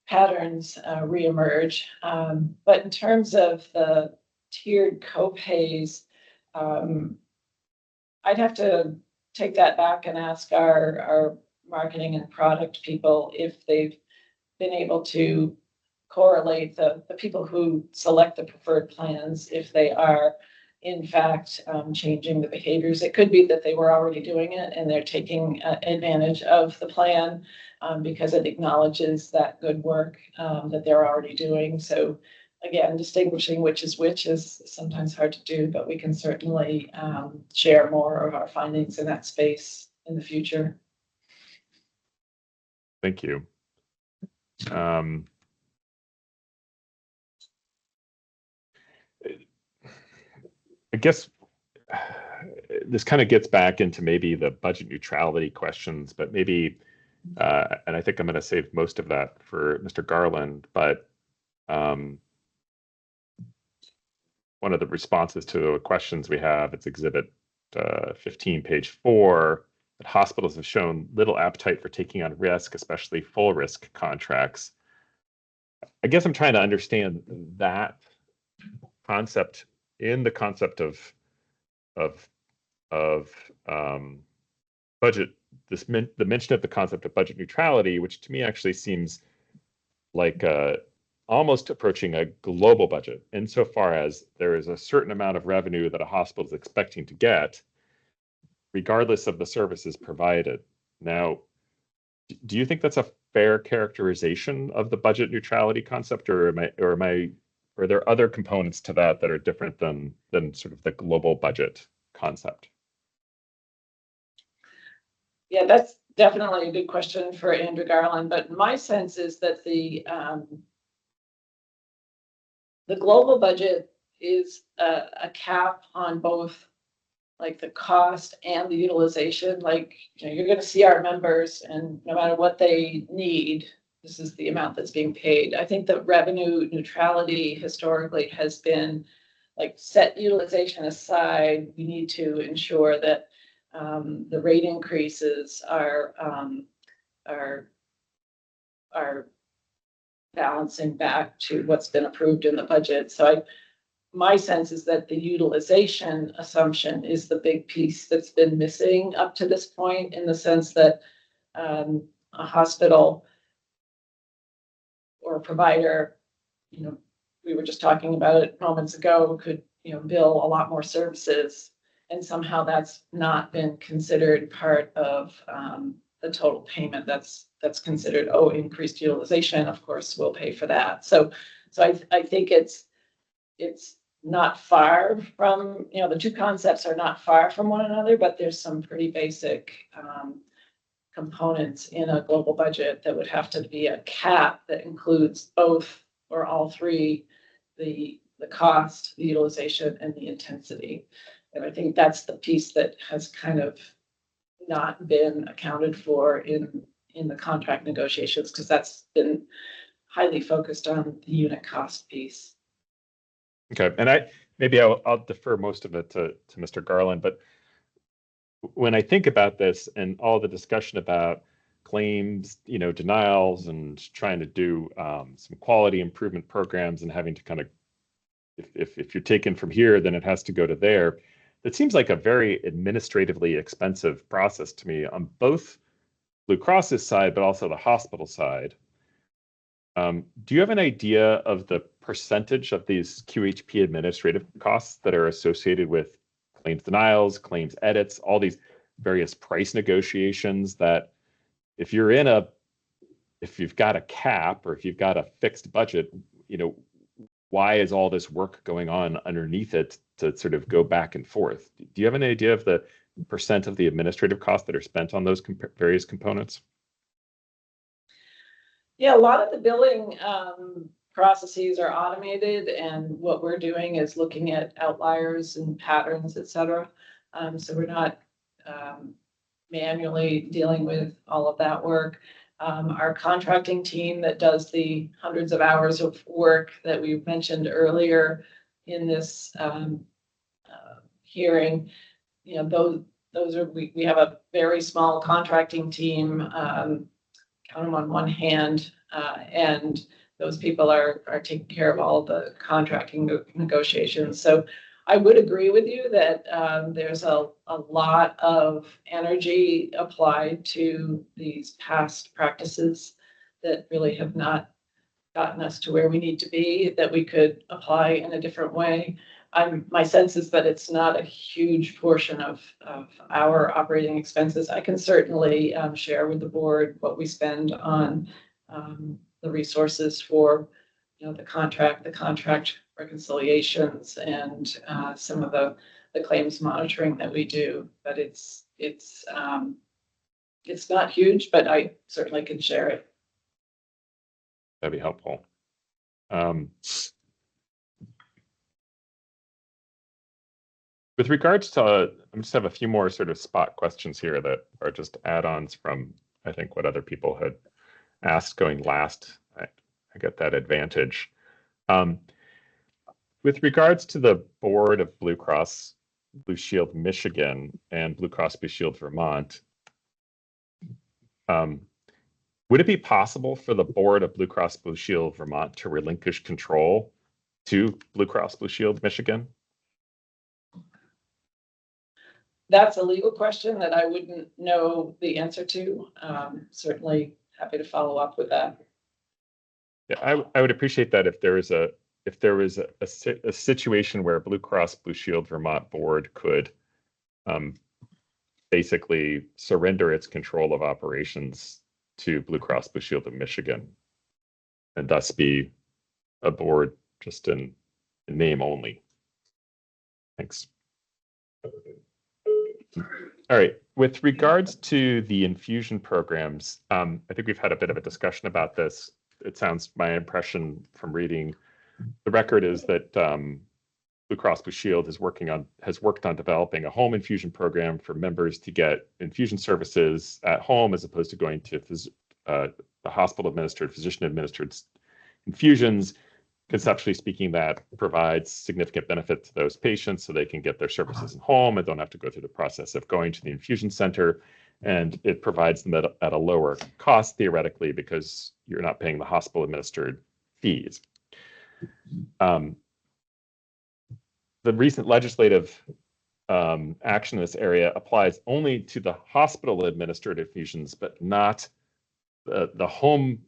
Speaker 2: patterns reemerge. But in terms of the tiered copays, I'd have to take that back and ask our marketing and product people if they've been able to correlate the people who select the preferred plans, if they are in fact changing the behaviors. It could be that they were already doing it and they're taking advantage of the plan because it acknowledges that good work that they're already doing. So again, distinguishing which is sometimes hard to do, but we can certainly share more of our findings in that space in the future.
Speaker 5: Thank you. I guess this kind of gets back into maybe the budget neutrality questions, but maybe, and I think I'm going to save most of that for Mr. Garland, but one of the responses to the questions we have, it's exhibit 15, page 4, that hospitals have shown little appetite for taking on risk, especially full risk contracts. I guess I'm trying to understand that concept in the concept of budget, the mention of the concept of budget neutrality, which to me actually seems like almost approaching a global budget, insofar as there is a certain amount of revenue that a hospital is expecting to get, regardless of the services provided. Now, do you think that's a fair characterization of the budget neutrality concept, or are there other components to that that are different than sort of the global budget concept?
Speaker 2: Yeah, that's definitely a good question for Andrew Garland, but my sense is that the global budget is a cap on both like the cost and the utilization. Like, you know, you're going to see our members, and no matter what they need, this is the amount that's being paid. I think that revenue neutrality historically has been like, set utilization aside, we need to ensure that the rate increases are balancing back to what's been approved in the budget. So my sense is that the utilization assumption is the big piece that's been missing up to this point, in the sense that a hospital or a provider, you know, we were just talking about it moments ago, could, you know, bill a lot more services, and somehow that's not been considered part of the total payment. That's considered, oh, increased utilization, of course we'll pay for that. So I think it's not far from, you know, the two concepts are not far from one another, but there's some pretty basic components in a global budget that would have to be a cap that includes both or all three, the cost, the utilization, and the intensity. And I think that's the piece that has kind of not been accounted for in the contract negotiations, because that's been highly focused on the unit cost piece.
Speaker 5: Okay, and I'll defer most of it to Mr. Garland, but when I think about this and all the discussion about claims, you know, denials and trying to do some quality improvement programs and having to kind of, if you're taken from here, then it has to go to there. It seems like a very administratively expensive process to me on both Blue Cross's side, but also the hospital side. Do you have an idea of the percentage of these QHP administrative costs that are associated with claims denials, claims edits, all these various price negotiations that if you've got a cap or if you've got a fixed budget, you know, why is all this work going on underneath it to sort of go back and forth? Do you have an idea of the percent of the administrative costs that are spent on those various components?
Speaker 2: Yeah, a lot of the billing processes are automated, and what we're doing is looking at outliers and patterns, et cetera. So we're not manually dealing with all of that work. Our contracting team that does the hundreds of hours of work that we mentioned earlier in this hearing, you know, those are, we have a very small contracting team, count them on one hand, and those people are taking care of all of the contracting negotiations. So I would agree with you that there's a lot of energy applied to these past practices that really have not gotten us to where we need to be, that we could apply in a different way. My sense is that it's not a huge portion of our operating expenses. I can certainly share with the board what we spend on the resources for, you know, the contract reconciliations, and some of the claims monitoring that we do. But it's not huge, but I certainly can share it.
Speaker 5: That'd be helpful. With regards to, I just have a few more sort of spot questions here that are just add-ons from, I think, what other people had asked going last. I get that advantage. With regards to the board of Blue Cross Blue Shield Michigan and Blue Cross Blue Shield Vermont, would it be possible for the board of Blue Cross Blue Shield Vermont to relinquish control to Blue Cross Blue Shield Michigan?
Speaker 2: That's a legal question that I wouldn't know the answer to. Certainly happy to follow up with that.
Speaker 5: Yeah, I would appreciate that if there was a situation where Blue Cross Blue Shield Vermont board could basically surrender its control of operations to Blue Cross Blue Shield of Michigan, and thus be a board just in name only. Thanks. All right. With regards to the infusion programs, I think we've had a bit of a discussion about this. It sounds, my impression from reading the record is that Blue Cross Blue Shield has worked on developing a home infusion program for members to get infusion services at home as opposed to going to the hospital administered, physician administered infusions. Conceptually speaking, that provides significant benefit to those patients so they can get their services at home and don't have to go through the process of going to the infusion center. And it provides them at a lower cost theoretically because you're not paying the hospital administered fees. The recent legislative action in this area applies only to the hospital administered infusions, but not the home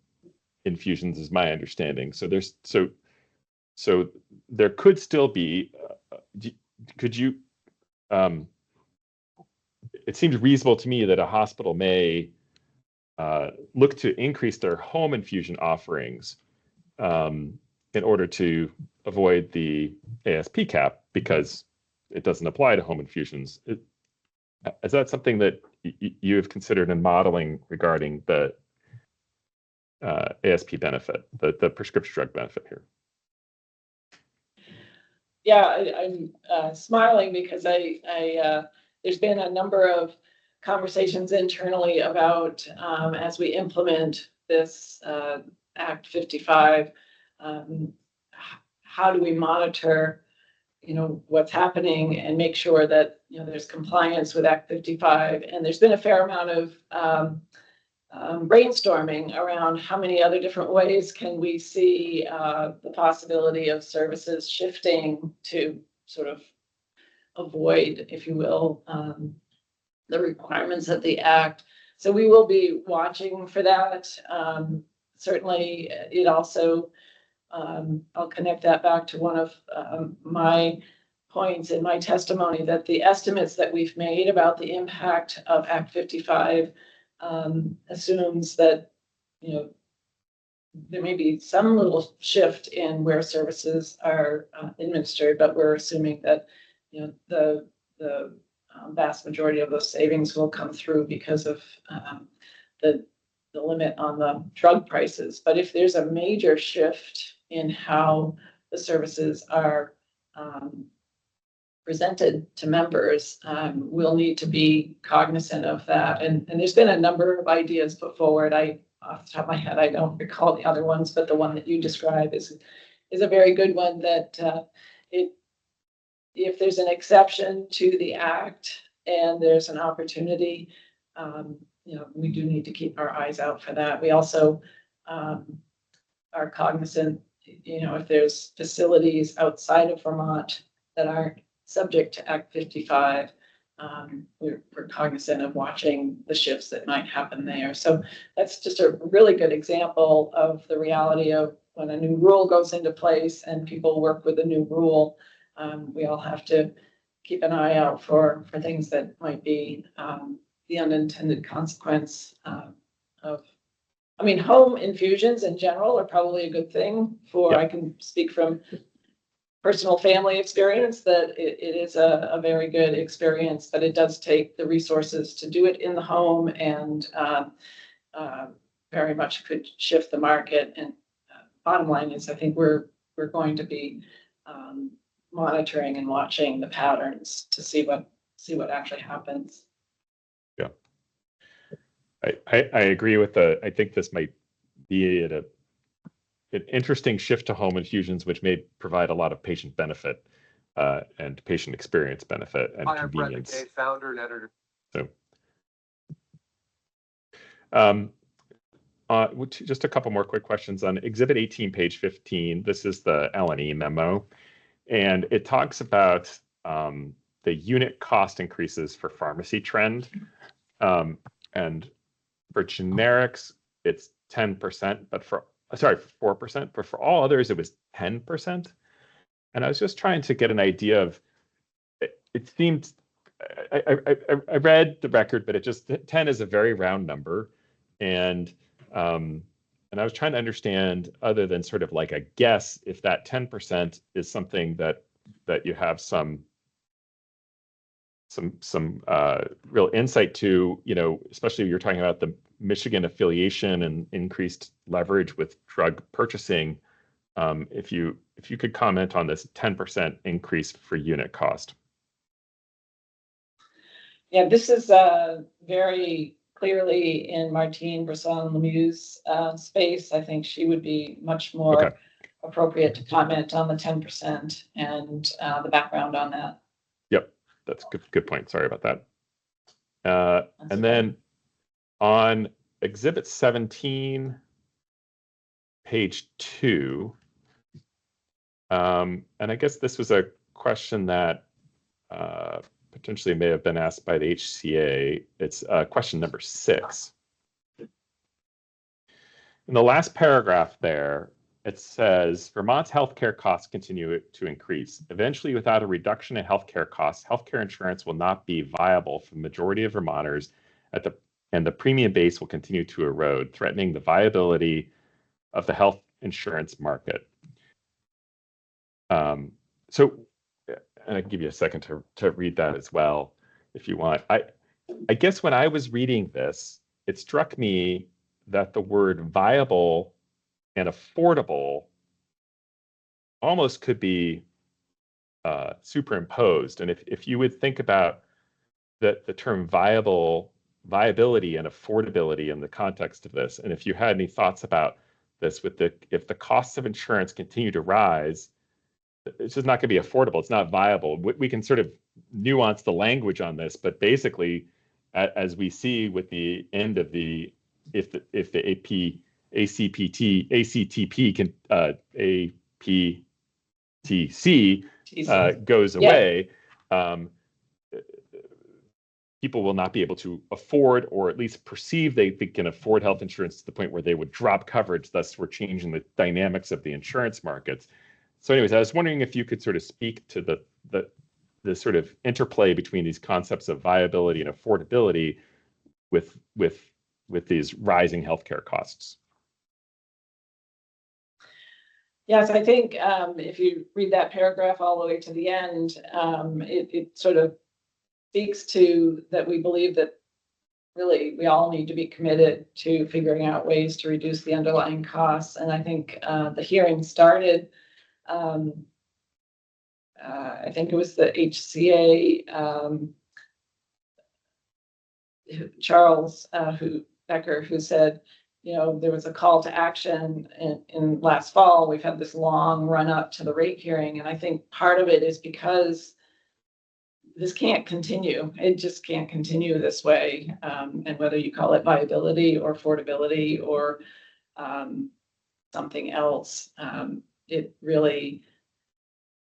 Speaker 5: infusions, is my understanding. So there could still be. Could you? It seems reasonable to me that a hospital may look to increase their home infusion offerings in order to avoid the ASP cap because it doesn't apply to home infusions. Is that something that you have considered in modeling regarding the ASP benefit, the prescription drug benefit here?
Speaker 2: Yeah, I'm smiling because there's been a number of conversations internally about as we implement this Act 55, how do we monitor, what's happening and make sure that there's compliance with Act 55. And there's been a fair amount of brainstorming around how many other different ways can we see the possibility of services shifting to sort of avoid, if you will, the requirements of the Act. So we will be watching for that. Certainly, it also, I'll connect that back to one of my points in my testimony, that the estimates that we've made about the impact of Act 55 assumes that there may be some little shift in where services are administered, but we're assuming that the vast majority of those savings will come through because of the limit on the drug prices. But if there's a major shift in how the services are presented to members, we'll need to be cognizant of that. And there's been a number of ideas put forward. Off the top of my head, I don't recall the other ones, but the one that you describe is a very good one, that if there's an exception to the Act and there's an opportunity, we do need to keep our eyes out for that. We also are cognizant, if there's facilities outside of Vermont that aren't subject to Act 55, we're cognizant of watching the shifts that might happen there. So that's just a really good example of the reality of when a new rule goes into place and people work with a new rule. We all have to keep an eye out for things that might be the unintended consequence of. Home infusions in general are probably a good thing for. Yeah. I can speak from personal family experience that it is a very good experience, but it does take the resources to do it in the home, and very much could shift the market. And bottom line is, I think we're going to be monitoring and watching the patterns to see what actually happens.
Speaker 5: Yeah, I agree with I think this might be an interesting shift to home infusions, which may provide a lot of patient benefit and patient experience benefit and convenience. I am Brett McKay, founder and editor. So, just a couple more quick questions on Exhibit 18, page 15. This is the L&E memo, and it talks about the unit cost increases for pharmacy trend, and for generics, it's 10%, but for 4%, but for all others, it was 10%. And I was just trying to get an idea of, it seemed, I read the record, but 10 is a very round number. And I was trying to understand, other than sort of like a guess, if that 10% is something that you have some some real insight to, especially you're talking about the Michigan affiliation and increased leverage with drug purchasing. If you could comment on this 10% increase for unit cost.
Speaker 2: Yeah, this is very clearly in Martine Brisson-Lemieux's space. I think she would be much more appropriate to comment on the 10% and the background on that.
Speaker 5: Yep, that's good point. Sorry about that. And then on Exhibit 17, page 2, and I guess this was a question that potentially may have been asked by the HCA. It's question number 6. In the last paragraph there, it says, Vermont's healthcare costs continue to increase. Eventually, without a reduction in healthcare costs, healthcare insurance will not be viable for the majority of Vermonters, and the premium base will continue to erode, threatening the viability of the health insurance market. And I can give you a second to read that as well, if you want. I guess when I was reading this, it struck me that the word viable and affordable almost could be superimposed. And if you would think about the term viability and affordability in the context of this, and if you had any thoughts about this, if the costs of insurance continue to rise, it's just not going to be affordable. It's not viable. We can sort of nuance the language on this, but basically, as we see with the end of if the ACTP goes away, people will not be able to afford, or at least perceive they can afford health insurance to the point where they would drop coverage. Thus, we're changing the dynamics of the insurance markets. So anyways, I was wondering if you could sort of speak to the sort of interplay between these concepts of viability and affordability with these rising healthcare costs.
Speaker 2: Yes, I think if you read that paragraph all the way to the end, it sort of speaks to that we believe that really we all need to be committed to figuring out ways to reduce the underlying costs. And I think the hearing started, I think it was the HCA, Charles Becker, who said, there was a call to action in last fall. We've had this long run up to the rate hearing. And I think part of it is because this can't continue. It just can't continue this way. And whether you call it viability or affordability or something else, it really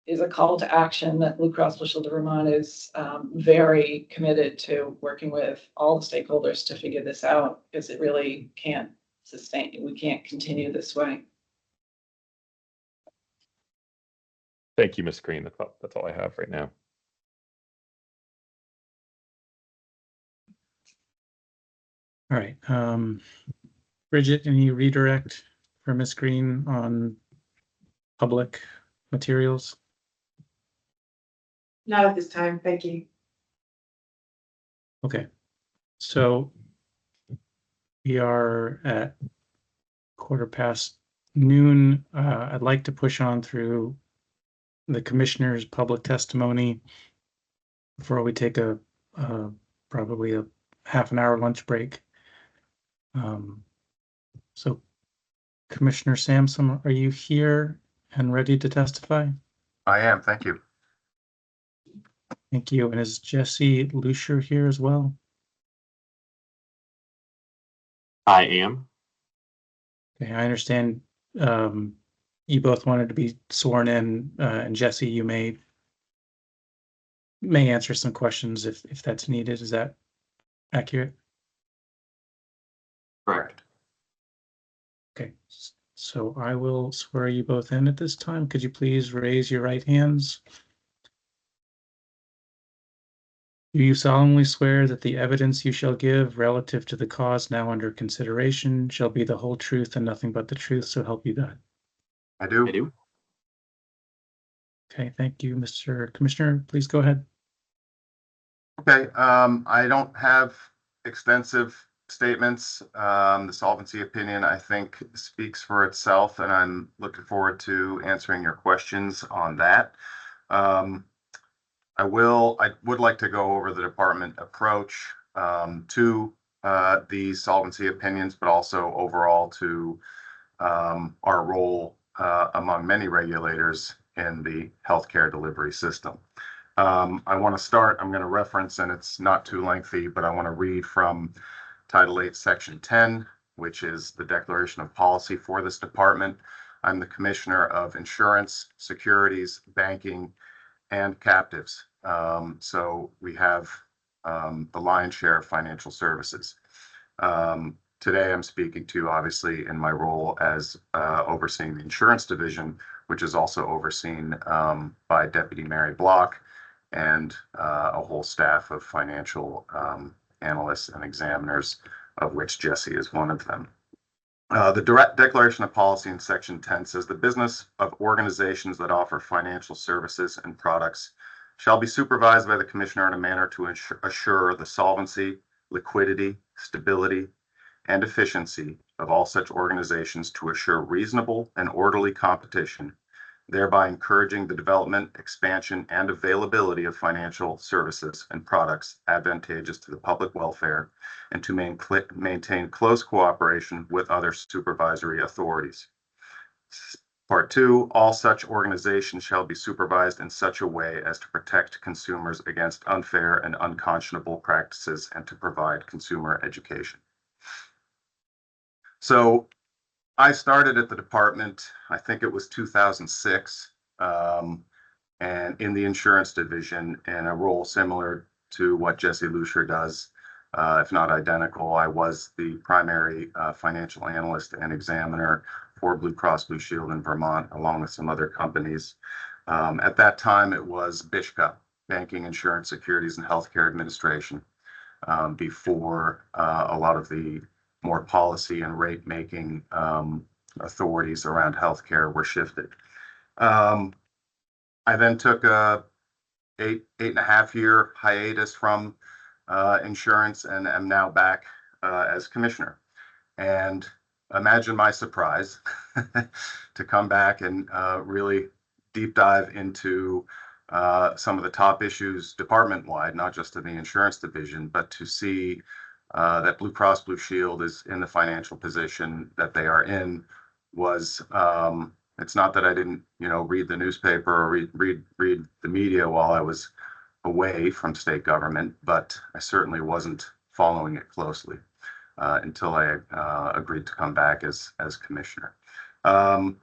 Speaker 2: is a call to action that Blue Cross Blue Shield of Vermont is very committed to working with all the stakeholders to figure this out, because it really can't sustain. We can't continue this way.
Speaker 5: Thank you, Ms. Green. That's all I have right now.
Speaker 3: All right. Bridget, any redirect for Ms. Green on public materials?
Speaker 6: Not at this time, thank you.
Speaker 3: Okay, so we are at 12:15. I'd like to push on through the commissioner's public testimony before we take probably a half an hour lunch break. So Commissioner Sampson, are you here and ready to testify?
Speaker 7: I am, thank you.
Speaker 3: Thank you. And is Jesse Lucier here as well?
Speaker 5: I am.
Speaker 3: Okay, I understand you both wanted to be sworn in, and Jesse, you may answer some questions if that's needed. Is that accurate?
Speaker 7: Correct.
Speaker 3: Okay, so I will swear you both in at this time. Could you please raise your right hands? Do you solemnly swear that the evidence you shall give relative to the cause now under consideration shall be the whole truth and nothing but the truth, so help you God?
Speaker 7: I do.
Speaker 3: Okay, thank you, Mr. Commissioner. Please go ahead.
Speaker 7: Okay, I don't have extensive statements. The solvency opinion, I think, speaks for itself, and I'm looking forward to answering your questions on that. Um, I would like to go over the department approach to these solvency opinions, but also overall to our role among many regulators in the healthcare delivery system. I want to start, I'm going to reference, and it's not too lengthy, but I want to read from Title 8, Section 10, which is the declaration of policy for this department. I'm the Commissioner of Insurance, Securities, Banking, and Captives. So we have the lion's share of financial services. Today, I'm speaking to, obviously, in my role as overseeing the insurance division, which is also overseen by Deputy Mary Block and a whole staff of financial analysts and examiners, of which Jesse is one of them. The direct declaration of policy in Section 10 says the business of organizations that offer financial services and products shall be supervised by the commissioner in a manner to assure the solvency, liquidity, stability, and efficiency of all such organizations to assure reasonable and orderly competition, thereby encouraging the development, expansion, and availability of financial services and products advantageous to the public welfare, and to maintain close cooperation with other supervisory authorities. Part 2, all such organizations shall be supervised in such a way as to protect consumers against unfair and unconscionable practices and to provide consumer education. So I started at the department, I think it was 2006, and in the insurance division in a role similar to what Jesse Lucier does, if not identical. I was the primary financial analyst and examiner for Blue Cross Blue Shield in Vermont, along with some other companies. At that time, it was BISHCA, Banking, Insurance, Securities, and Healthcare Administration, before a lot of the more policy and rate making authorities around healthcare were shifted. I then took a eight and a half year hiatus from insurance and am now back as commissioner. And imagine my surprise to come back and really deep dive into some of the top issues department wide, not just in the insurance division, but to see that Blue Cross Blue Shield is in the financial position that they are in was it's not that I didn't, read the newspaper or read the media while I was away from state government, but I certainly wasn't following it closely until I agreed to come back as commissioner. And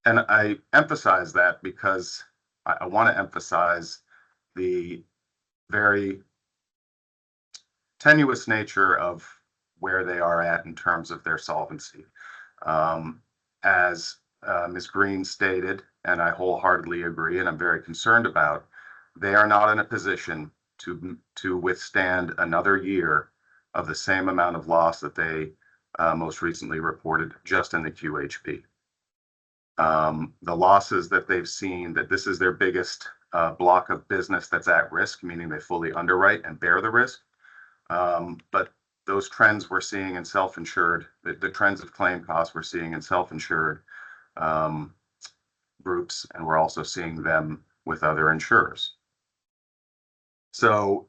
Speaker 7: I emphasize that because I want to emphasize the very tenuous nature of where they are at in terms of their solvency. As Ms. Green stated, and I wholeheartedly agree, and I'm very concerned about, they are not in a position to withstand another year of the same amount of loss that they most recently reported just in the QHP. The losses that they've seen, that this is their biggest block of business that's at risk, meaning they fully underwrite and bear the risk. But those trends we're seeing in self-insured, the trends of claim costs we're seeing in self-insured groups, and we're also seeing them with other insurers. So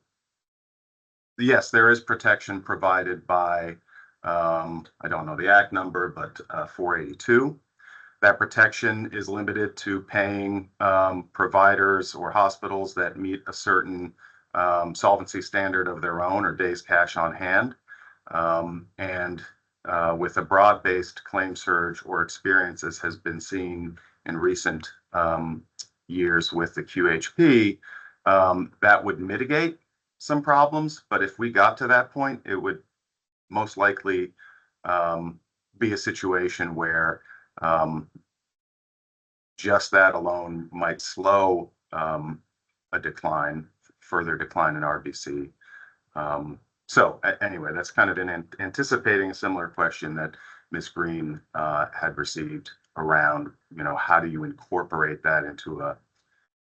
Speaker 7: yes, there is protection provided by, I don't know the act number, but 482. That protection is limited to paying providers or hospitals that meet a certain solvency standard of their own or days cash on hand. And with a broad-based claim surge or experiences has been seen in recent years with the QHP, that would mitigate some problems. But if we got to that point, it would most likely be a situation where just that alone might slow a further decline in RBC. So anyway, that's kind of in anticipating a similar question that Ms. Green had received around, how do you incorporate that into a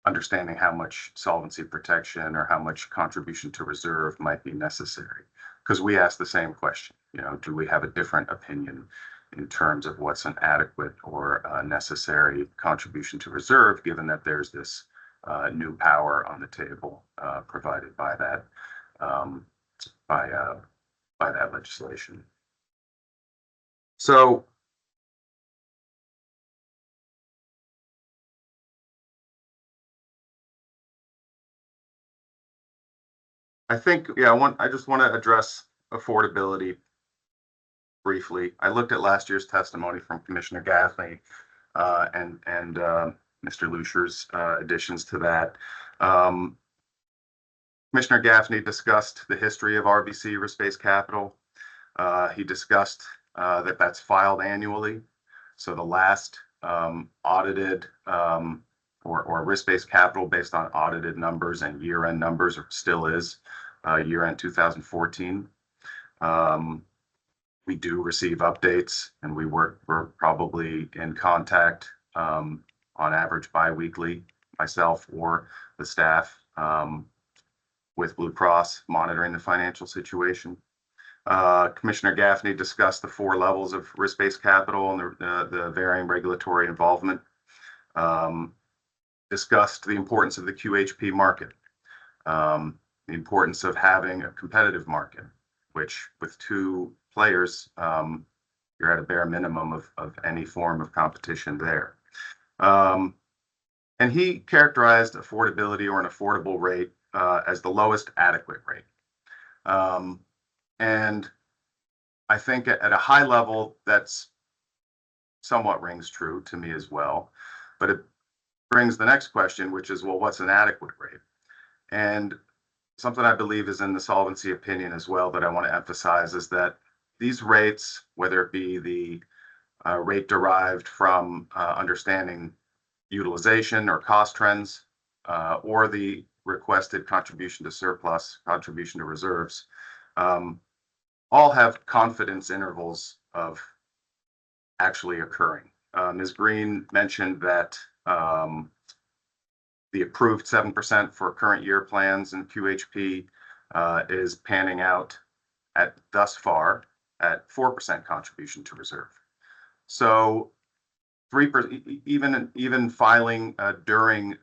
Speaker 7: understanding how much solvency protection or how much contribution to reserve might be necessary. Because we ask the same question, do we have a different opinion in terms of what's an adequate or necessary contribution to reserve, given that there's this new power on the table provided by that by that legislation. So I think, I just want to address affordability briefly. I looked at last year's testimony from Commissioner Gaffney and Mr. Lucer's additions to that. Commissioner Gaffney discussed the history of RBC risk-based capital. He discussed that that's filed annually. So the last audited or risk-based capital based on audited numbers and year-end numbers still is year-end 2014. We do receive updates, and we're probably in contact on average bi-weekly, myself or the staff, with Blue Cross monitoring the financial situation. Commissioner Gaffney discussed the 4 levels of risk-based capital and the varying regulatory involvement. Discussed the importance of the QHP market, the importance of having a competitive market, which with 2 players, you're at a bare minimum of any form of competition there. And he characterized affordability or an affordable rate as the lowest adequate rate. And I think at a high level, that's somewhat rings true to me as well. But it brings the next question, which is, well, what's an adequate rate? And something I believe is in the solvency opinion as well that I want to emphasize is that these rates, whether it be the rate derived from understanding utilization or cost trends, or the requested contribution to surplus, contribution to reserves, all have confidence intervals of actually occurring. Ms. Green mentioned that the approved 7% for current year plans in QHP is panning out at thus far at 4% contribution to reserve. So 3%, even filing during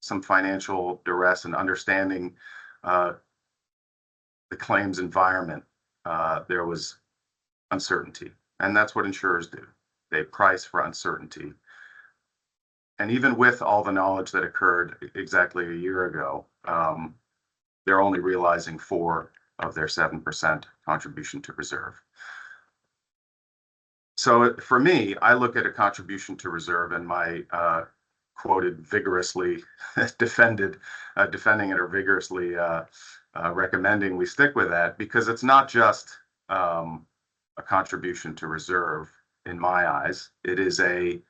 Speaker 7: some financial duress and understanding the claims environment, there was uncertainty, and that's what insurers do. They price for uncertainty. And even with all the knowledge that occurred exactly a year ago, they're only realizing 4 of their 7% contribution to reserve. So for me, I look at a contribution to reserve, and my quoted vigorously defending it or vigorously recommending we stick with that, because it's not just a contribution to reserve in my eyes. It is a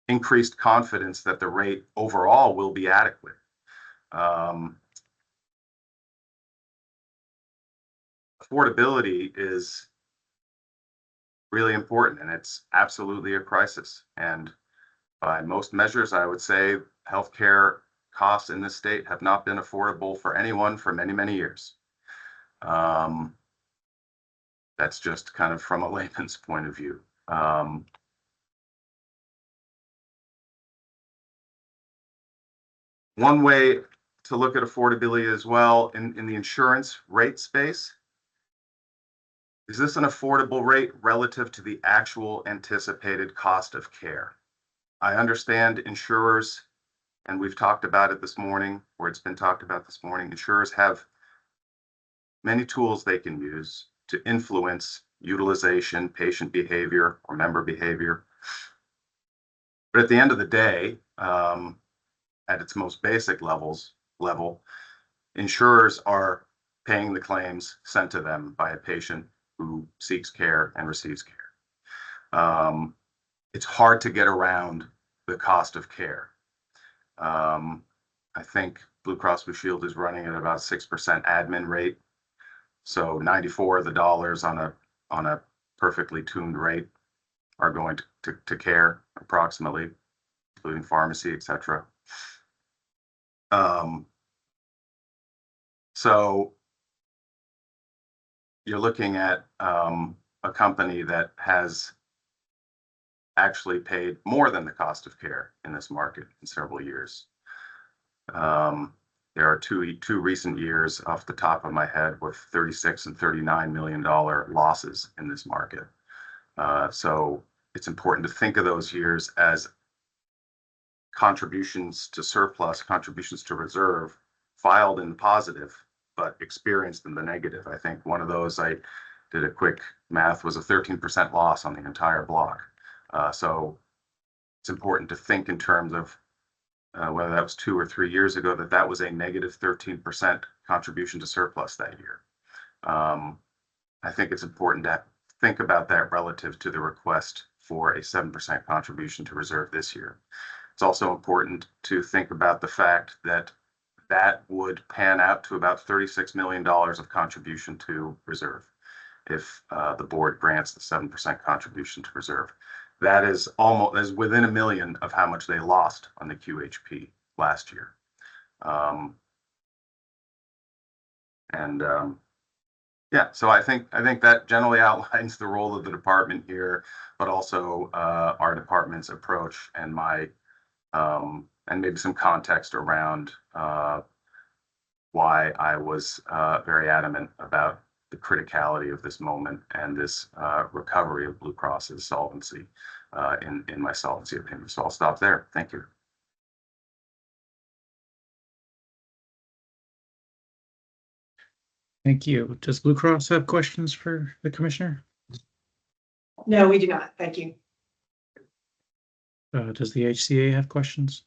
Speaker 7: increased confidence that the rate overall will be adequate. Affordability is really important, and it's absolutely a crisis. And by most measures, I would say healthcare costs in this state have not been affordable for anyone for many, many years. That's just kind of from a layman's point of view. One way to look at affordability as well in the insurance rate space, is this an affordable rate relative to the actual anticipated cost of care? I understand insurers, and we've talked about it this morning, or it's been talked about this morning, insurers have many tools they can use to influence utilization, patient behavior, or member behavior. But at the end of the day, at its most basic level, insurers are paying the claims sent to them by a patient who seeks care and receives care. It's hard to get around the cost of care. I think Blue Cross Blue Shield is running at about 6% admin rate. So 94 of the dollars on a perfectly tuned rate are going to care approximately. including pharmacy, etc. So you're looking at a company that has actually paid more than the cost of care in this market in several years. There are two recent years off the top of my head with $36 and $39 million losses in this market. So it's important to think of those years as contributions to surplus, contributions to reserve, filed in the positive, but experienced in the negative. I think one of those, I did a quick math, was a 13% loss on the entire block. So it's important to think in terms of whether that was 2 or 3 years ago, that was a negative 13% contribution to surplus that year. I think it's important to think about that relative to the request for a 7% contribution to reserve this year. It's also important to think about the fact that that would pan out to about $36 million of contribution to reserve if the board grants the 7% contribution to reserve. That is within $1 million of how much they lost on the QHP last year. Yeah, so I think that generally outlines the role of the department here, but also our department's approach and my and maybe some context around why I was very adamant about the criticality of this moment and this recovery of Blue Cross's solvency in my solvency opinion. So I'll stop there. Thank you.
Speaker 3: Thank you. Does Blue Cross have questions for the commissioner?
Speaker 6: No, we do not. Thank you.
Speaker 3: Does the HCA have questions?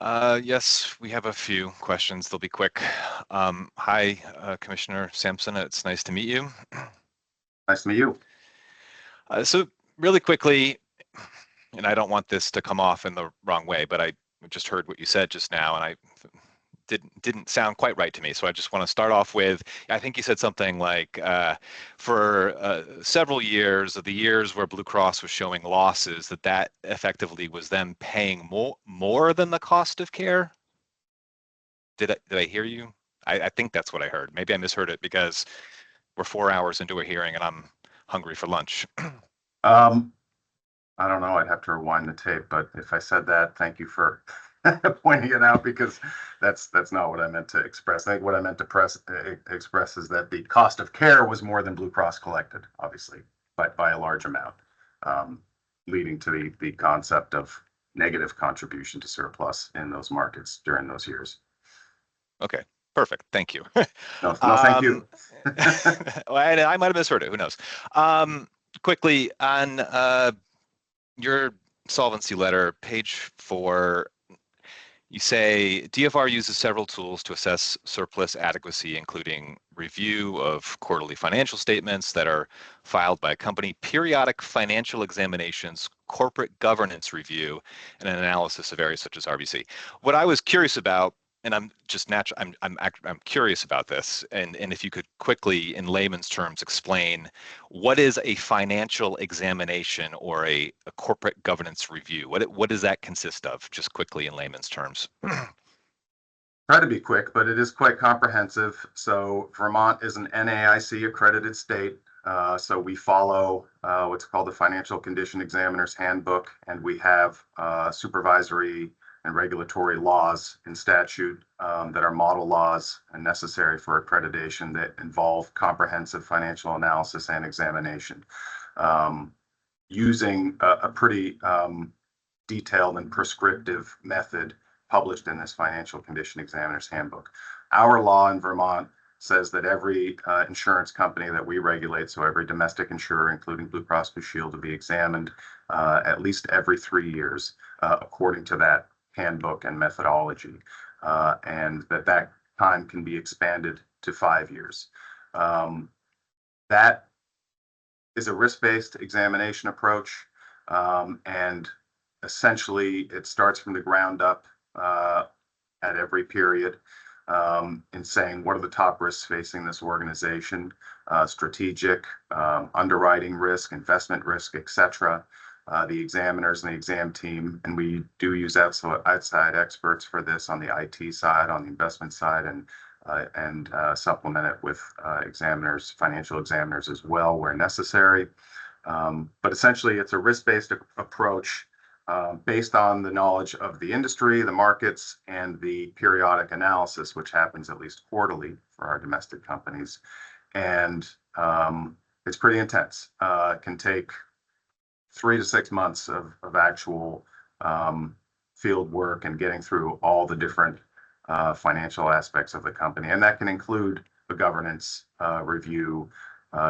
Speaker 8: Yes, we have a few questions. They'll be quick. Hi, Commissioner Sampson. It's nice to meet you.
Speaker 7: Nice to meet you.
Speaker 8: So really quickly, and I don't want this to come off in the wrong way, but I just heard what you said just now, and I didn't sound quite right to me. So I just want to start off with, I think you said something like for several years of the years where Blue Cross was showing losses, that effectively was them paying more than the cost of care. Did I hear you? I think that's what I heard. Maybe I misheard it because we're 4 hours into a hearing and I'm hungry for lunch.
Speaker 7: I don't know. I'd have to rewind the tape, but if I said that, thank you for pointing it out, because that's not what I meant to express. I think what I meant to express is that the cost of care was more than Blue Cross collected, obviously, but by a large amount, leading to the concept of negative contribution to surplus in those markets during those years.
Speaker 8: Okay, perfect. Thank you.
Speaker 7: No, thank you.
Speaker 8: Well, I might have misheard it. Who knows? Quickly on your solvency letter, page 4, you say DFR uses several tools to assess surplus adequacy, including review of quarterly financial statements that are filed by a company, periodic financial examinations, corporate governance review, and an analysis of areas such as RBC. What I was curious about, and I'm just I'm curious about this, and if you could quickly, in layman's terms, explain what is a financial examination or a corporate governance review? What does that consist of? Just quickly in layman's terms.
Speaker 7: Try to be quick, but it is quite comprehensive. So Vermont is an NAIC accredited state. So we follow what's called the Financial Condition Examiner's Handbook, and we have supervisory and regulatory laws in statute that are model laws and necessary for accreditation that involve comprehensive financial analysis and examination, using a pretty detailed and prescriptive method published in this Financial Condition Examiner's Handbook. Our law in Vermont says that every insurance company that we regulate, so every domestic insurer, including Blue Cross Blue Shield, to be examined at least every 3 years according to that handbook and methodology, and that time can be expanded to 5 years. That is a risk-based examination approach, and essentially it starts from the ground up at every period in saying what are the top risks facing this organization, strategic, underwriting risk, investment risk, etc. the examiners and the exam team, and we do use outside experts for this on the IT side, on the investment side, and supplement it with examiners, financial examiners as well where necessary. But essentially, it's a risk-based approach based on the knowledge of the industry, the markets, and the periodic analysis, which happens at least quarterly for our domestic companies. And it's pretty intense. It can take 3 to 6 months of actual field work and getting through all the different financial aspects of the company. And that can include a governance review,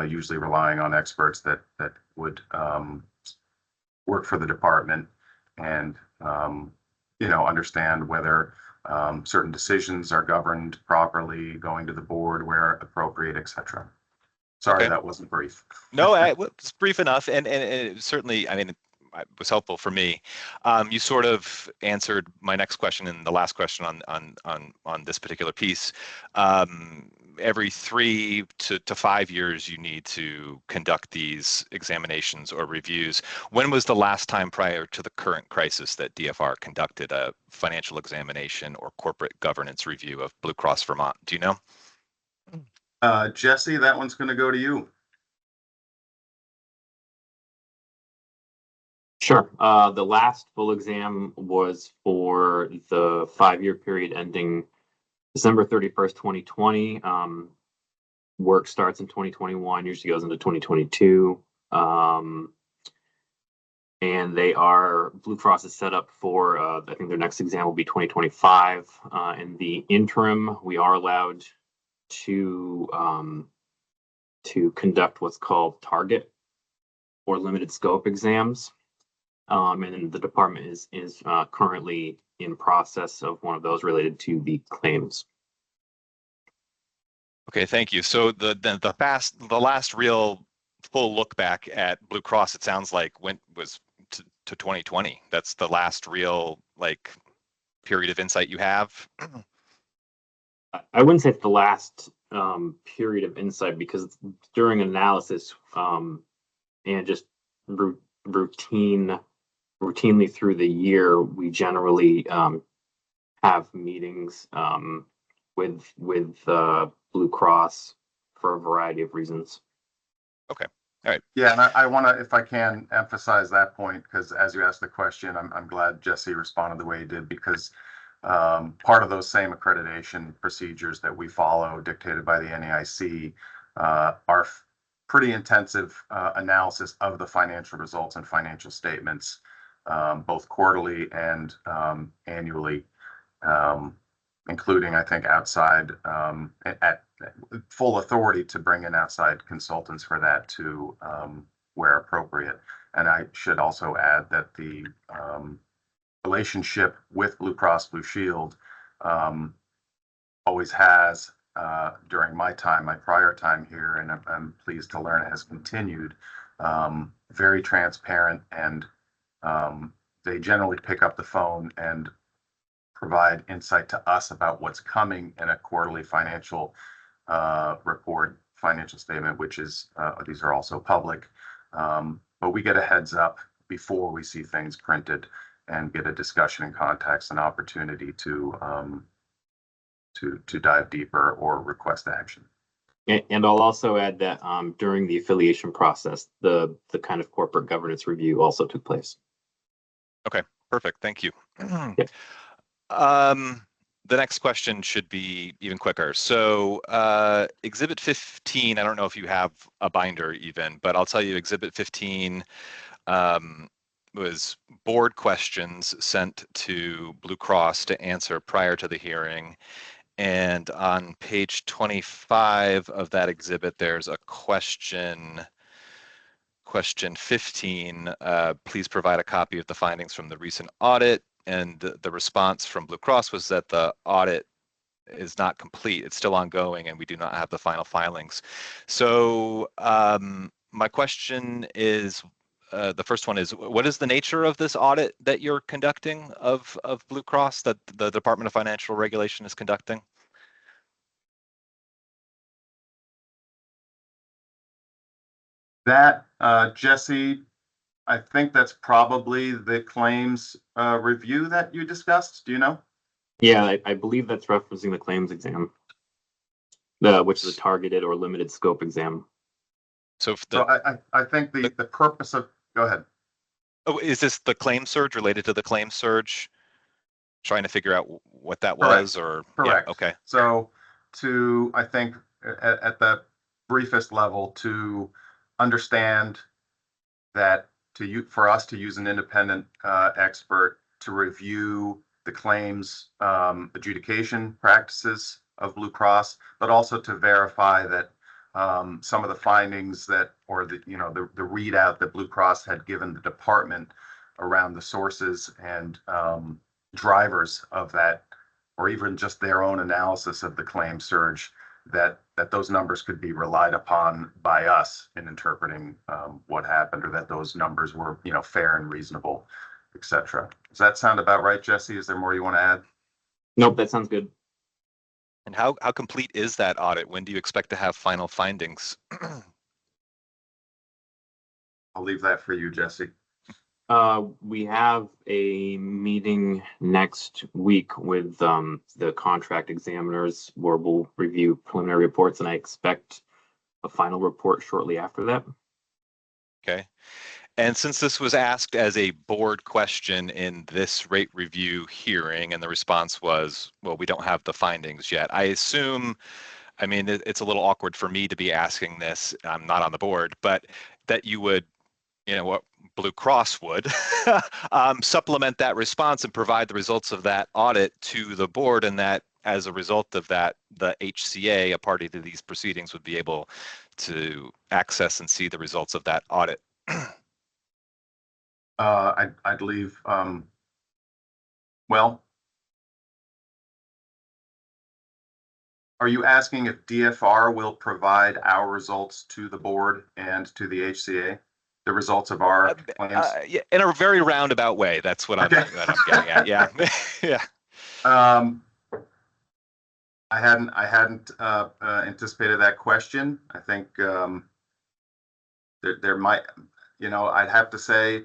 Speaker 7: usually relying on experts that would work for the department and understand whether certain decisions are governed properly, going to the board where appropriate, etc. Sorry,
Speaker 8: Okay.
Speaker 7: that wasn't brief.
Speaker 8: No, it's brief enough, and it certainly, I mean, it was helpful for me. You sort of answered my next question and the last question on this particular piece. Every 3 to 5 years, you need to conduct these examinations or reviews. When was the last time prior to the current crisis that DFR conducted a financial examination or corporate governance review of Blue Cross Vermont? Do you know?
Speaker 7: Jesse, that one's going to go to you.
Speaker 9: Sure. The last full exam was for the 5-year period ending December 31st, 2020. Work starts in 2021, usually goes into 2022. And Blue Cross is set up for, I think their next exam will be 2025. In the interim, we are allowed to conduct what's called target or limited scope exams. And the department is currently in process of one of those related to the claims.
Speaker 8: Okay, thank you. So the last real full look back at Blue Cross, it sounds like was to 2020. That's the last real period of insight you have.
Speaker 9: I wouldn't say it's the last period of insight, because during analysis and just routinely through the year, we generally have meetings with Blue Cross for a variety of reasons.
Speaker 8: Okay. All right.
Speaker 7: Yeah, and I want to, if I can, emphasize that point, because as you asked the question, I'm glad Jesse responded the way he did, because part of those same accreditation procedures that we follow, dictated by the NAIC, are pretty intensive analysis of the financial results and financial statements, both quarterly and annually, including, I think, outside at full authority to bring in outside consultants for that to where appropriate. And I should also add that the relationship with Blue Cross Blue Shield always has, during my prior time here, and I'm pleased to learn it has continued, very transparent, and they generally pick up the phone and provide insight to us about what's coming in a quarterly financial report, financial statement, which is, these are also public. But we get a heads up before we see things printed and get a discussion and context and opportunity to dive deeper or request action.
Speaker 9: And I'll also add that during the affiliation process, the kind of corporate governance review also took place.
Speaker 8: Okay, perfect. Thank you.
Speaker 9: Yeah.
Speaker 8: The next question should be even quicker. So Exhibit 15, I don't know if you have a binder even, but I'll tell you Exhibit 15 was board questions sent to Blue Cross to answer prior to the hearing. And on page 25 of that exhibit, there's a question 15, please provide a copy of the findings from the recent audit. And the response from Blue Cross was that the audit is not complete. It's still ongoing, and we do not have the final filings. So my question is, the first one is, what is the nature of this audit that you're conducting of Blue Cross, that the Department of Financial Regulation is conducting?
Speaker 7: That, Jesse, I think that's probably the claims review that you discussed. Do you know?
Speaker 9: Yeah, I believe that's referencing the claims exam, which is a targeted or limited scope exam.
Speaker 8: So if
Speaker 7: So
Speaker 8: the,
Speaker 7: I think the purpose of, go ahead.
Speaker 8: oh, is this the claim surge related to the claim surge? Trying to figure out what that
Speaker 7: Correct.
Speaker 8: was, or
Speaker 7: Correct.
Speaker 8: Yeah, okay.
Speaker 7: So I think at the briefest level, to understand that for us to use an independent expert to review the claims adjudication practices of Blue Cross, but also to verify that some of the findings that, or the readout that Blue Cross had given the department around the sources and drivers of that, or even just their own analysis of the claim surge, that those numbers could be relied upon by us in interpreting what happened, or that those numbers were, fair and reasonable, etc. Does that sound about right, Jesse? Is there more you want to add?
Speaker 9: Nope, that sounds good.
Speaker 8: And how complete is that audit? When do you expect to have final findings?
Speaker 7: I'll leave that for you, Jesse.
Speaker 9: We have a meeting next week with the contract examiners where we'll review preliminary reports, and I expect a final report shortly after that.
Speaker 8: Okay. And since this was asked as a board question in this rate review hearing, and the response was, well, we don't have the findings yet, I assume, I mean, it's a little awkward for me to be asking this, I'm not on the board, but that you would, what Blue Cross would, supplement that response and provide the results of that audit to the board, and that as a result of that, the HCA, a party to these proceedings, would be able to access and see the results of that audit.
Speaker 7: I'd leave, well, are you asking if DFR will provide our results to the board and to the HCA? The results of our claims?
Speaker 8: Yeah, in a very roundabout way. That's what
Speaker 7: Okay.
Speaker 8: I'm getting at. Yeah. Yeah.
Speaker 7: I hadn't anticipated that question. I think there might, I'd have to say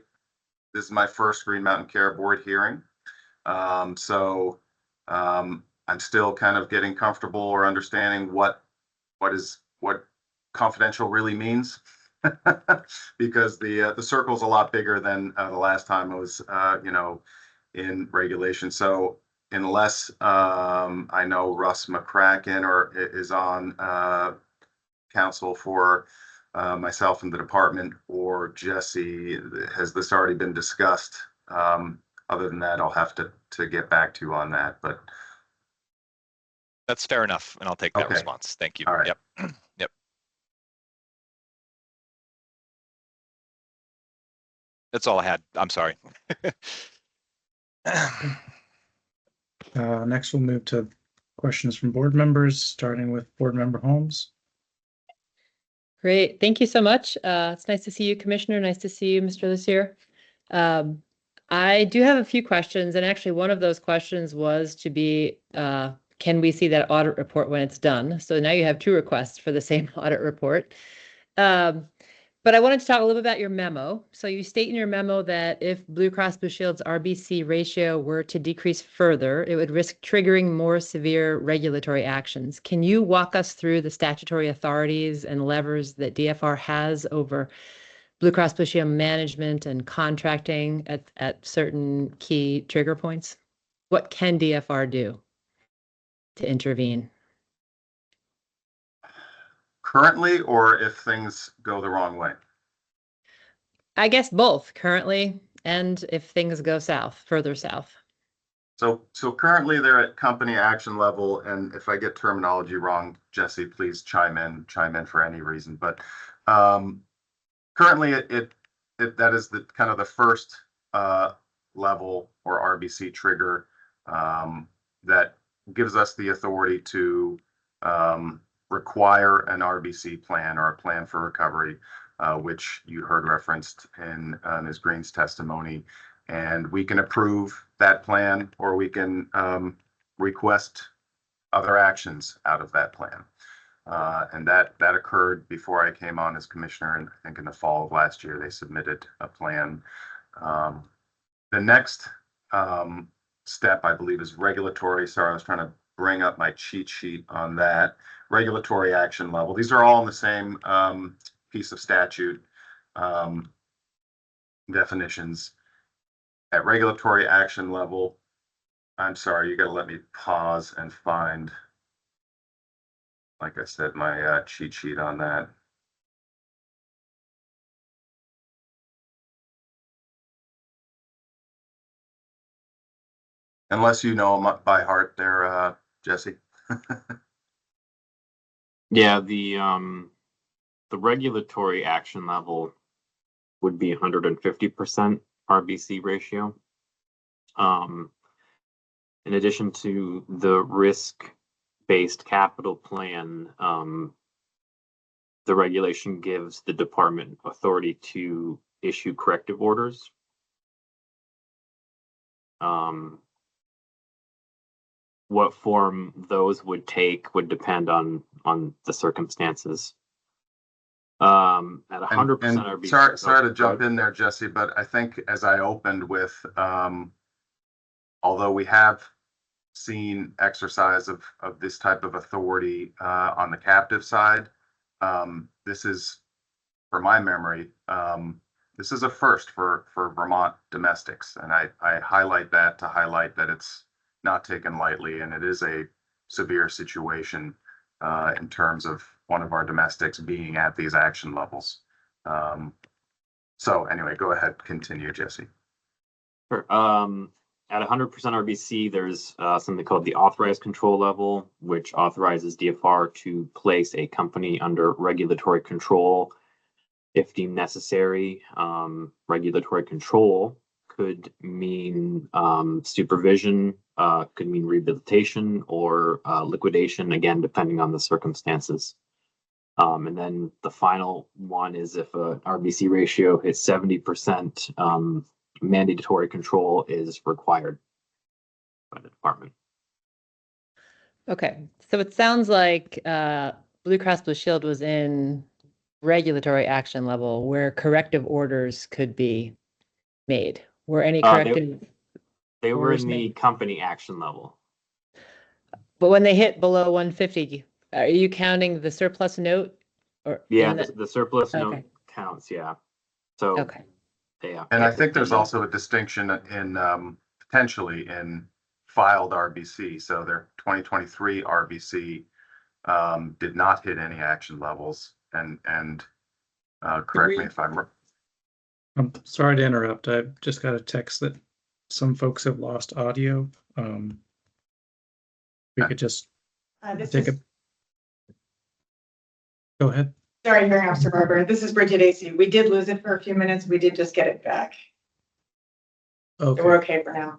Speaker 7: this is my first Green Mountain Care Board hearing. So I'm still kind of getting comfortable or understanding what confidential really means. Because the circle's a lot bigger than the last time I was in regulation. So unless I know Russ McCracken is on council for myself and the department, or Jesse, has this already been discussed? Other than that, I'll have to get back to you on that. But
Speaker 8: that's fair enough, and I'll take that
Speaker 7: Okay.
Speaker 8: response. Thank you.
Speaker 7: All right.
Speaker 8: Yep. Yep. That's all I had. I'm sorry.
Speaker 3: Next, we'll move to questions from board members, starting with board member Holmes.
Speaker 1: Great. Thank you so much. It's nice to see you, Commissioner. Nice to see you, Mr. Lucier. I do have a few questions, and actually one of those questions was to be, can we see that audit report when it's done? So now you have two requests for the same audit report. But I wanted to talk a little bit about your memo. So you state in your memo that if Blue Cross Blue Shield's RBC ratio were to decrease further, it would risk triggering more severe regulatory actions. Can you walk us through the statutory authorities and levers that DFR has over Blue Cross Blue Shield management and contracting at certain key trigger points? What can DFR do to intervene?
Speaker 7: currently, or if things go the wrong way?
Speaker 1: I guess both currently and if things go south, further south.
Speaker 7: So currently they're at company action level, and if I get terminology wrong, Jesse, please chime in for any reason. But currently that is the kind of the first level or RBC trigger that gives us the authority to require an RBC plan or a plan for recovery, which you heard referenced in Ms. Green's testimony. And we can approve that plan, or we can request other actions out of that plan. And that occurred before I came on as commissioner, and I think in the fall of last year, they submitted a plan. The next step, I believe, is regulatory. Sorry, I was trying to bring up my cheat sheet on that. Regulatory action level. These are all in the same piece of statute definitions. At regulatory action level, I'm sorry, you got to let me pause and find, like I said, my cheat sheet on that. Unless you know them by heart there, Jesse.
Speaker 9: Yeah, the regulatory action level would be 150% RBC ratio. In addition to the risk-based capital plan, the regulation gives the department authority to issue corrective orders. What form those would take would depend on the circumstances. At 100% RBC.
Speaker 7: Sorry to jump in there, Jesse, but I think as I opened with, although we have seen exercise of this type of authority on the captive side, this is, for my memory, this is a first for Vermont domestics, and I highlight that to highlight that it's not taken lightly, and it is a severe situation in terms of one of our domestics being at these action levels. So anyway, go ahead, continue, Jesse.
Speaker 9: Sure. At 100% RBC, there's something called the authorized control level, which authorizes DFR to place a company under regulatory control if deemed necessary. Regulatory control could mean supervision, could mean rehabilitation or liquidation, again, depending on the circumstances. And then the final one is if a RBC ratio hits 70%, mandatory control is required by the department.
Speaker 1: Okay, so it sounds like Blue Cross Blue Shield was in regulatory action level where corrective orders could be made. Were any corrective?
Speaker 9: They were in the
Speaker 1: made?
Speaker 9: company action level.
Speaker 1: But when they hit below 150, are you counting the surplus note? Or
Speaker 9: yeah, the surplus note counts. Yeah. So
Speaker 1: okay.
Speaker 9: Yeah.
Speaker 7: And I think there's also a distinction in potentially in filed RBC. So their 2023 RBC did not hit any action levels. And correct me if I'm wrong.
Speaker 3: I'm sorry to interrupt. I've just got a text that some folks have lost audio. We could just take a. Go ahead.
Speaker 6: Sorry, Mayor Officer Barber. This is Bridget AC. We did lose it for a few minutes. We did just get it back.
Speaker 3: Okay.
Speaker 6: So we're okay for now.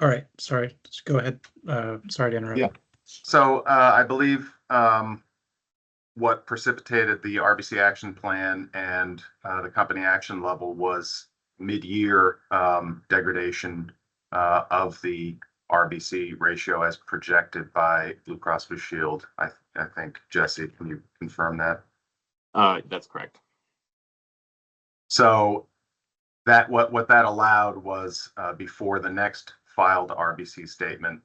Speaker 3: All right. Sorry. Just go ahead. Sorry to interrupt.
Speaker 7: Yeah. So I believe what precipitated the RBC action plan and the company action level was mid-year degradation of the RBC ratio as projected by Blue Cross Blue Shield. I think, Jesse, can you confirm that?
Speaker 9: That's correct.
Speaker 7: So that what that allowed was before the next filed RBC statement,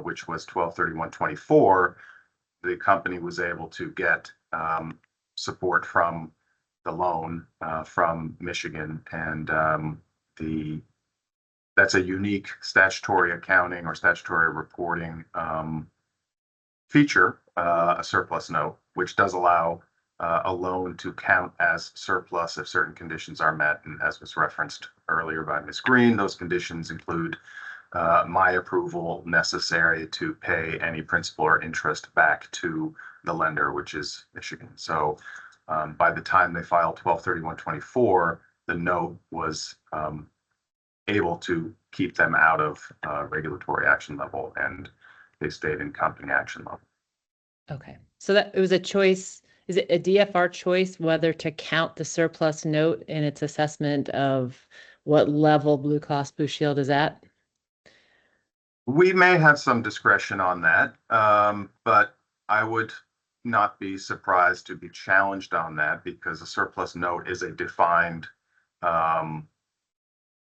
Speaker 7: which was 12/31/24, the company was able to get support from the loan from Michigan, and that's a unique statutory accounting or statutory reporting feature, a surplus note, which does allow a loan to count as surplus if certain conditions are met. And as was referenced earlier by Ms. Green, those conditions include my approval necessary to pay any principal or interest back to the lender, which is Michigan. So by the time they filed 12/31/24, the note was able to keep them out of regulatory action level, and they stayed in company action level.
Speaker 1: Okay, so that it was a choice. Is it a DFR choice whether to count the surplus note in its assessment of what level Blue Cross Blue Shield is at?
Speaker 7: We may have some discretion on that, but I would not be surprised to be challenged on that because a surplus note is a defined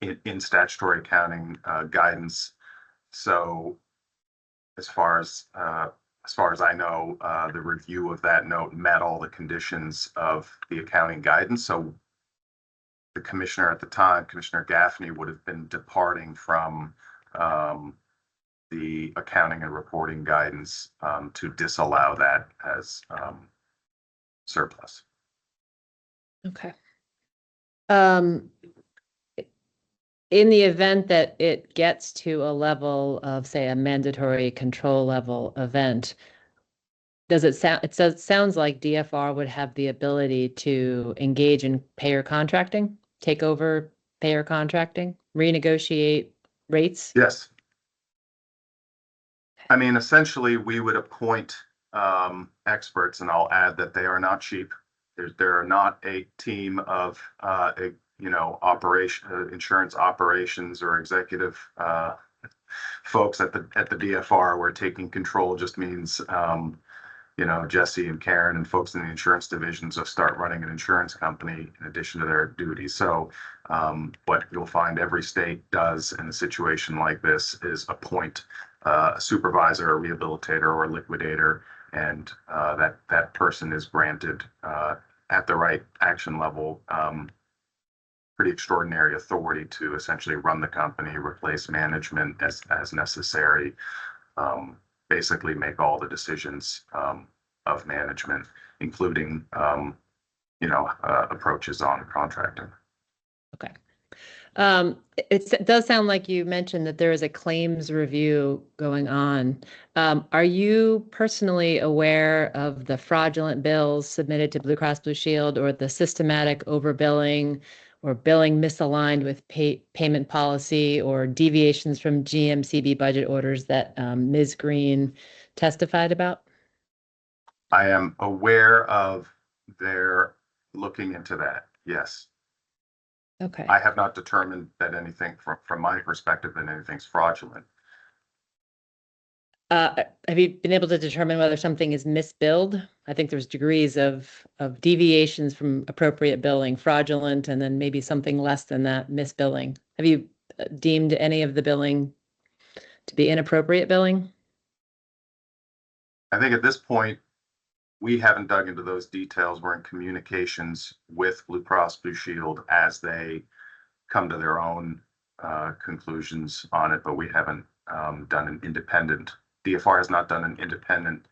Speaker 7: in statutory accounting guidance. So as far as I know, the review of that note met all the conditions of the accounting guidance. So the commissioner at the time, Commissioner Gaffney, would have been departing from the accounting and reporting guidance to disallow that as surplus.
Speaker 1: Okay. In the event that it gets to a level of, say, a mandatory control level event, does it sound, sounds like DFR would have the ability to engage in payer contracting, take over payer contracting, renegotiate rates?
Speaker 7: Yes. I mean, essentially, we would appoint experts, and I'll add that they are not cheap. There are not a team of insurance operations or executive folks at the DFR where taking control just means Jesse and Karen and folks in the insurance divisions will start running an insurance company in addition to their duties. So what you'll find every state does in a situation like this is appoint a supervisor, a rehabilitator, or a liquidator, and that person is granted at the right action level pretty extraordinary authority to essentially run the company, replace management as necessary, basically make all the decisions of management, including approaches on contracting.
Speaker 1: Okay. It does sound like you mentioned that there is a claims review going on. Are you personally aware of the fraudulent bills submitted to Blue Cross Blue Shield or the systematic overbilling or billing misaligned with payment policy or deviations from GMCB budget orders that Ms. Green testified about?
Speaker 7: I am aware of their looking into that. Yes.
Speaker 1: Okay.
Speaker 7: I have not determined that anything from my perspective that anything's fraudulent.
Speaker 1: Have you been able to determine whether something is misbilled? I think there's degrees of deviations from appropriate billing, fraudulent, and then maybe something less than that, misbilling. Have you deemed any of the billing to be inappropriate billing?
Speaker 7: I think at this point, we haven't dug into those details. We're in communications with Blue Cross Blue Shield as they come to their own conclusions on it, but we haven't done an independent, DFR has not done an independent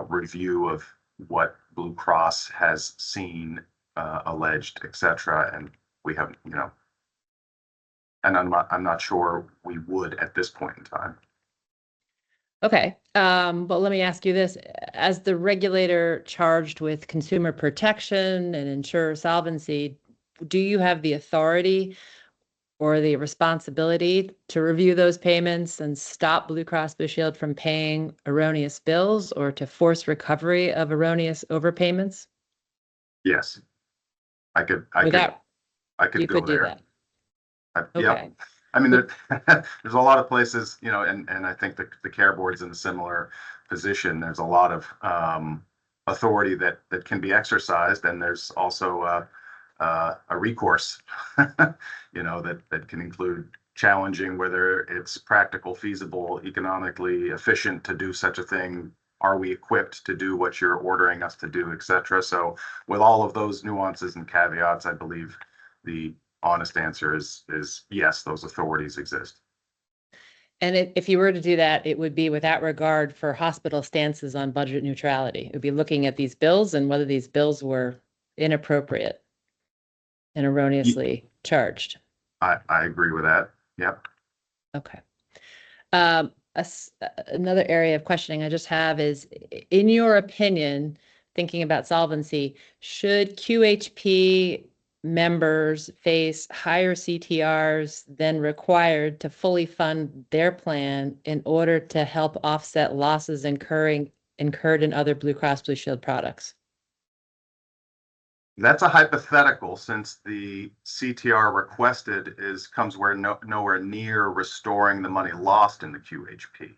Speaker 7: review of what Blue Cross has seen, alleged, etc. And we haven't, and I'm not sure we would at this point in time.
Speaker 1: Okay, but let me ask you this. As the regulator charged with consumer protection and insurer solvency, do you have the authority or the responsibility to review those payments and stop Blue Cross Blue Shield from paying erroneous bills or to force recovery of erroneous overpayments?
Speaker 7: Yes, I could
Speaker 1: You
Speaker 7: go
Speaker 1: could do
Speaker 7: there.
Speaker 1: that.
Speaker 7: Yep.
Speaker 1: Okay.
Speaker 7: I mean, there's a lot of places, and I think the care board's in a similar position. There's a lot of authority that can be exercised, and there's also a recourse, that can include challenging whether it's practical, feasible, economically efficient to do such a thing. Are we equipped to do what you're ordering us to do, et cetera? So with all of those nuances and caveats, I believe the honest answer is yes, those authorities exist.
Speaker 1: And if you were to do that, it would be without regard for hospital stances on budget neutrality. It would be looking at these bills and whether these bills were inappropriate and erroneously charged.
Speaker 7: I agree with that. Yep.
Speaker 1: Okay. Another area of questioning I just have is, in your opinion, thinking about solvency, should QHP members face higher CTRs than required to fully fund their plan in order to help offset losses incurred in other Blue Cross Blue Shield products?
Speaker 7: That's a hypothetical, since the CTR requested comes nowhere near restoring the money lost in the QHP.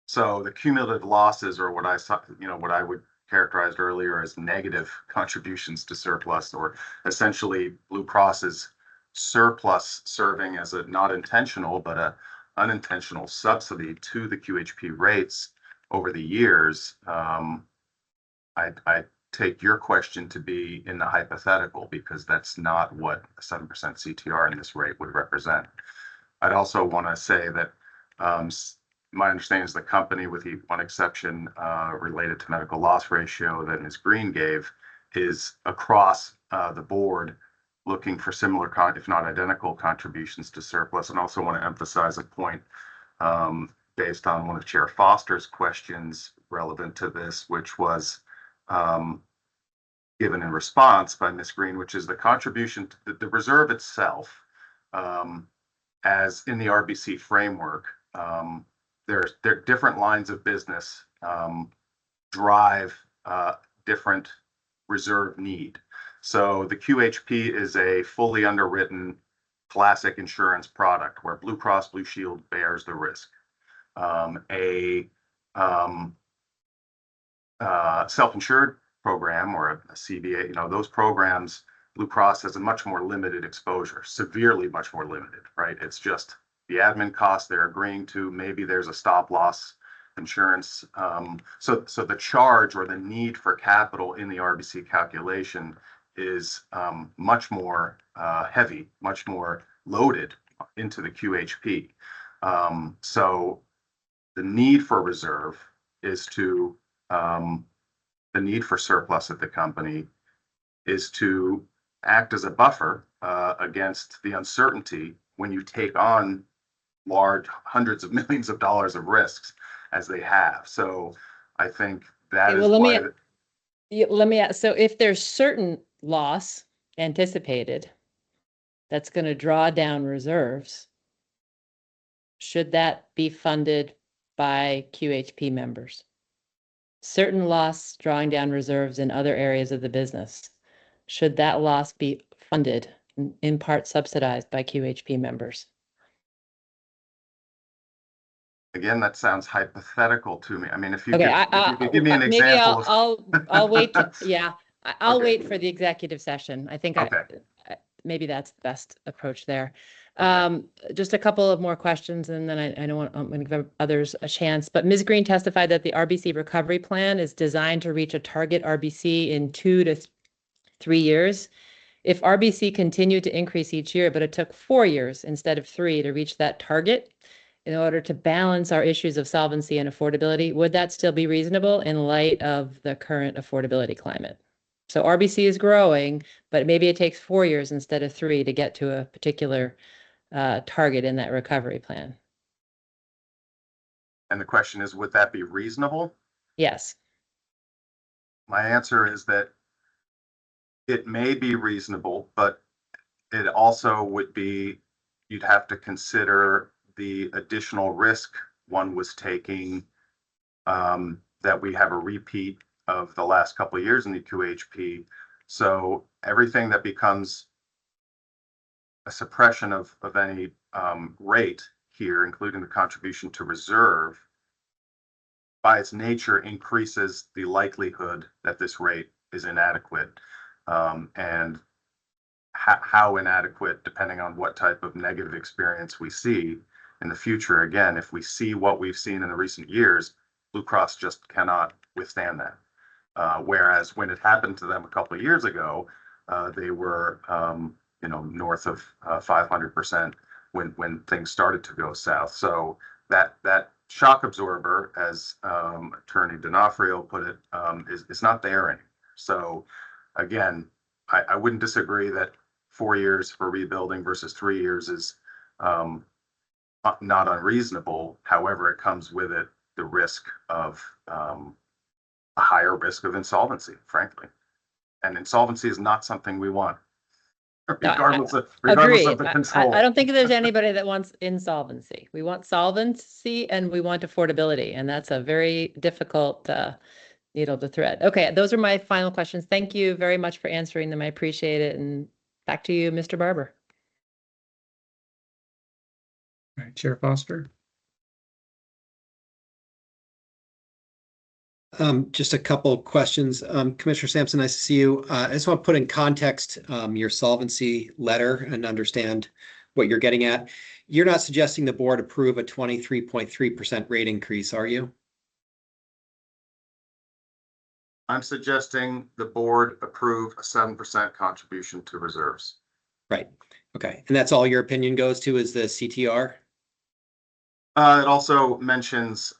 Speaker 7: So the cumulative losses, or what I saw, what I would characterized earlier as negative contributions to surplus, or essentially Blue Cross's surplus serving as a not intentional, but a unintentional subsidy to the QHP rates over the years. I take your question to be in the hypothetical, because that's not what a 7% CTR in this rate would represent. I'd also want to say that my understanding is the company, with the one exception related to medical loss ratio that Ms. Green gave, is across the board looking for similar, if not identical, contributions to surplus. And also want to emphasize a point based on one of Chair Foster's questions relevant to this, which was given in response by Ms. Green, which is the contribution to the reserve itself. As in the RBC framework, there are different lines of business drive different reserve need. So the QHP is a fully underwritten classic insurance product where Blue Cross Blue Shield bears the risk. Self-insured program, or a CBA, those programs, Blue Cross has a much more limited exposure, severely much more limited, right? It's just the admin costs they're agreeing to. Maybe there's a stop loss insurance. So the charge, or the need for capital in the RBC calculation, is much more heavy, much more loaded into the QHP. So the need for reserve is to the need for surplus at the company is to act as a buffer against the uncertainty when you take on large hundreds of millions of dollars of risks as they have. So I think that is why.
Speaker 1: Let me ask, so if there's certain loss anticipated that's going to draw down reserves, should that be funded by QHP members? Certain loss drawing down reserves in other areas of the business, should that loss be funded, in part subsidized by QHP members?
Speaker 7: Again, that sounds hypothetical to me. I mean, if you
Speaker 1: Okay,
Speaker 7: could give me an
Speaker 1: maybe
Speaker 7: example.
Speaker 1: I'll wait. Yeah, I'll
Speaker 7: Okay.
Speaker 1: wait for the executive session. I think
Speaker 7: Okay.
Speaker 1: maybe that's the best approach there.
Speaker 7: Okay.
Speaker 1: Just a couple of more questions, and then I don't want, I'm going to give others a chance. But Ms. Green testified that the RBC recovery plan is designed to reach a target RBC in 2 to 3 years. If RBC continued to increase each year, but it took 4 years instead of 3 to reach that target, in order to balance our issues of solvency and affordability, would that still be reasonable in light of the current affordability climate? So RBC is growing, but maybe it takes 4 years instead of 3 to get to a particular target in that recovery plan.
Speaker 7: And the question is, would that be reasonable?
Speaker 1: Yes.
Speaker 7: My answer is that it may be reasonable, but it also would be, you'd have to consider the additional risk one was taking, that we have a repeat of the last couple of years in the QHP. So everything that becomes a suppression of any rate here, including the contribution to reserve, by its nature increases the likelihood that this rate is inadequate. And how inadequate, depending on what type of negative experience we see in the future. Again, if we see what we've seen in the recent years, Blue Cross just cannot withstand that. Whereas when it happened to them a couple of years ago, they were north of 500% when things started to go south. So that shock absorber, as Attorney D'Onofrio put it, is not there anymore. So again, I wouldn't disagree that 4 years for rebuilding versus 3 years is not unreasonable. However, it comes with it the risk of a higher risk of insolvency, frankly. And insolvency is not something we want, regardless of the control.
Speaker 1: I don't think there's anybody that wants insolvency. We want solvency and we want affordability, and that's a very difficult needle to thread. Okay, those are my final questions. Thank you very much for answering them. I appreciate it. And back to you, Mr. Barber.
Speaker 3: All right, Chair Foster.
Speaker 10: Just a couple questions. Commissioner Sampson, nice to see you. I just want to put in context your solvency letter and understand what you're getting at. You're not suggesting the board approve a 23.3% rate increase, are you?
Speaker 7: I'm suggesting the board approve a 7% contribution to reserves.
Speaker 10: Right. Okay. And that's all your opinion goes to is the CTR?
Speaker 7: It also mentions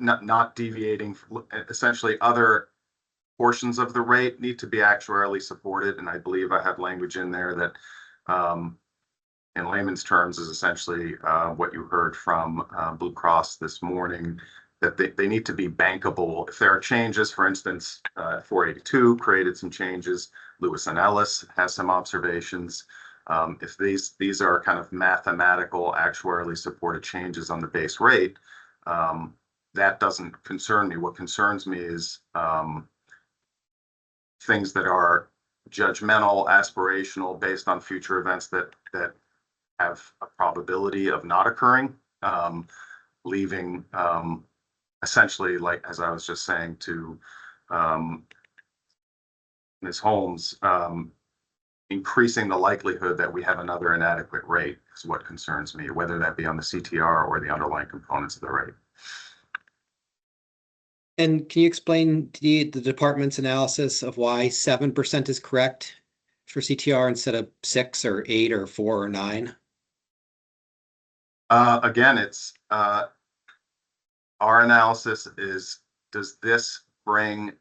Speaker 7: not deviating. Essentially, other portions of the rate need to be actuarially supported, and I believe I have language in there that, in layman's terms, is essentially what you heard from Blue Cross this morning, that they need to be bankable. If there are changes, for instance, 482 created some changes. Lewis and Ellis has some observations. If these are kind of mathematical, actuarially supported changes on the base rate, that doesn't concern me. What concerns me is things that are judgmental, aspirational, based on future events that have a probability of not occurring, leaving essentially, like as I was just saying to Ms. Holmes, increasing the likelihood that we have another inadequate rate is what concerns me, whether that be on the CTR or the underlying components of the rate.
Speaker 10: And can you explain the department's analysis of why 7% is correct for CTR instead of 6 or 8 or 4 or 9?
Speaker 7: Again, it's our analysis is, does this bring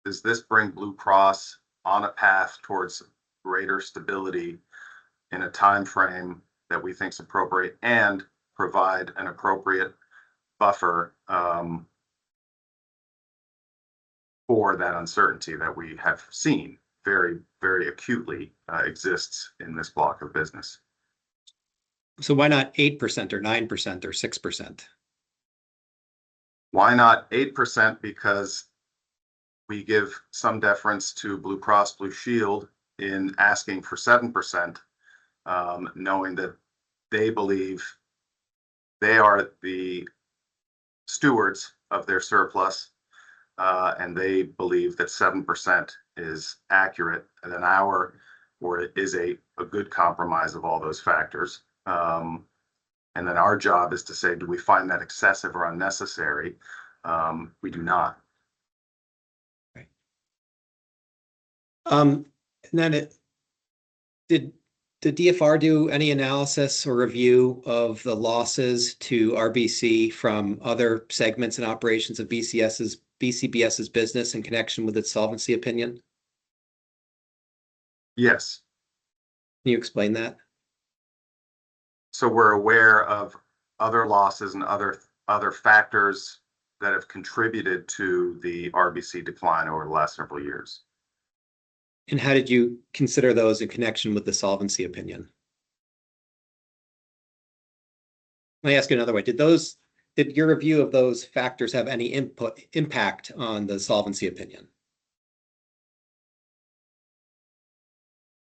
Speaker 7: Blue Cross on a path towards greater stability in a time frame that we think is appropriate, and provide an appropriate buffer for that uncertainty that we have seen very, very acutely exists in this block of business.
Speaker 10: So why not 8% or 9% or 6%?
Speaker 7: Why not 8%? Because we give some deference to Blue Cross Blue Shield in asking for 7%, knowing that they believe they are the stewards of their surplus, and they believe that 7% is accurate, and then or it is a good compromise of all those factors. And then our job is to say, do we find that excessive or unnecessary? We do not.
Speaker 10: Right. And then did the DFR do any analysis or review of the losses to RBC from other segments and operations of BCBS's business in connection with its solvency opinion?
Speaker 7: Yes.
Speaker 10: Can you explain that?
Speaker 7: So we're aware of other losses and other factors that have contributed to the RBC decline over the last several years.
Speaker 10: And how did you consider those in connection with the solvency opinion? Let me ask you another way. Did your review of those factors have any impact on the solvency opinion?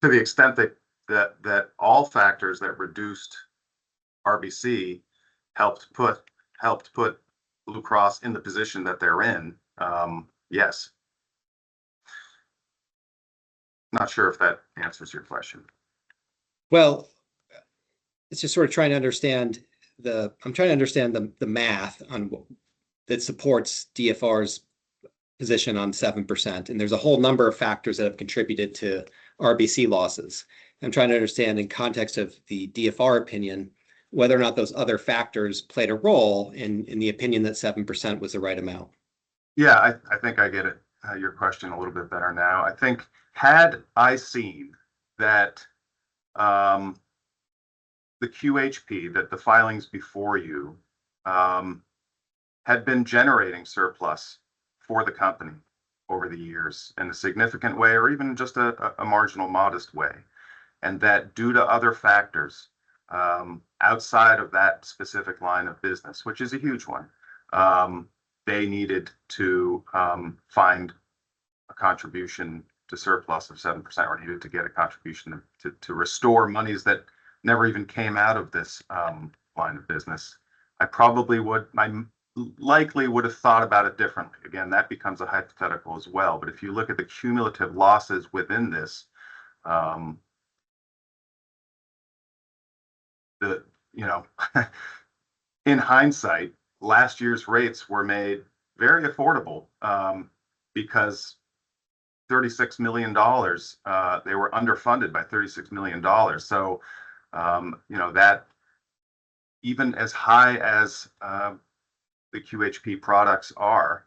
Speaker 7: To the extent that all factors that reduced RBC helped put Blue Cross in the position that they're in, yes. Not sure if that answers your question.
Speaker 10: Well, it's just sort of trying to understand the math on that supports DFR's position on 7%. And there's a whole number of factors that have contributed to RBC losses. I'm trying to understand in context of the DFR opinion, whether or not those other factors played a role in the opinion that 7% was the right amount.
Speaker 7: Yeah, I think I get it. Your question a little bit better now. I think had I seen that the QHP, that the filings before you had been generating surplus for the company over the years in a significant way, or even just a marginal, modest way, and that due to other factors outside of that specific line of business, which is a huge one, they needed to find a contribution to surplus of 7%, or needed to get a contribution to restore monies that never even came out of this line of business. I probably would, my likely would have thought about it differently. Again, that becomes a hypothetical as well. But if you look at the cumulative losses within this, the, you know, in hindsight, last year's rates were made very affordable because $36 million, they were underfunded by $36 million. So, you know, that even as high as the QHP products are,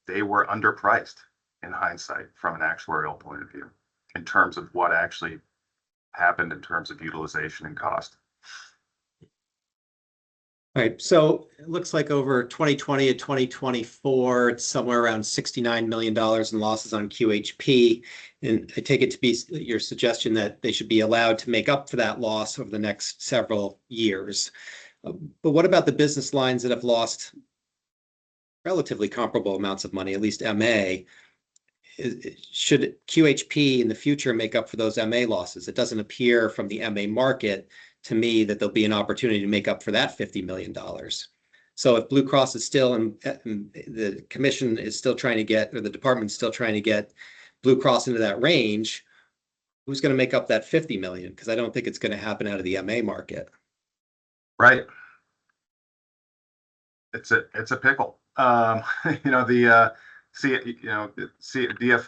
Speaker 7: they were underpriced in hindsight from an actuarial point of view in terms of what actually happened in terms of utilization and cost.
Speaker 10: All right, so it looks like over 2020 to 2024, it's somewhere around $69 million in losses on QHP. And I take it to be your suggestion that they should be allowed to make up for that loss over the next several years. But what about the business lines that have lost relatively comparable amounts of money, at least MA? Should QHP in the future make up for those MA losses? It doesn't appear from the MA market to me that there'll be an opportunity to make up for that $50 million. So if Blue Cross is still, and the commission is still trying to get, or the department is still trying to get Blue Cross into that range, who's going to make up that 50 million? Because I don't think it's going to happen out of the MA market.
Speaker 7: Right. It's a pickle. You know, the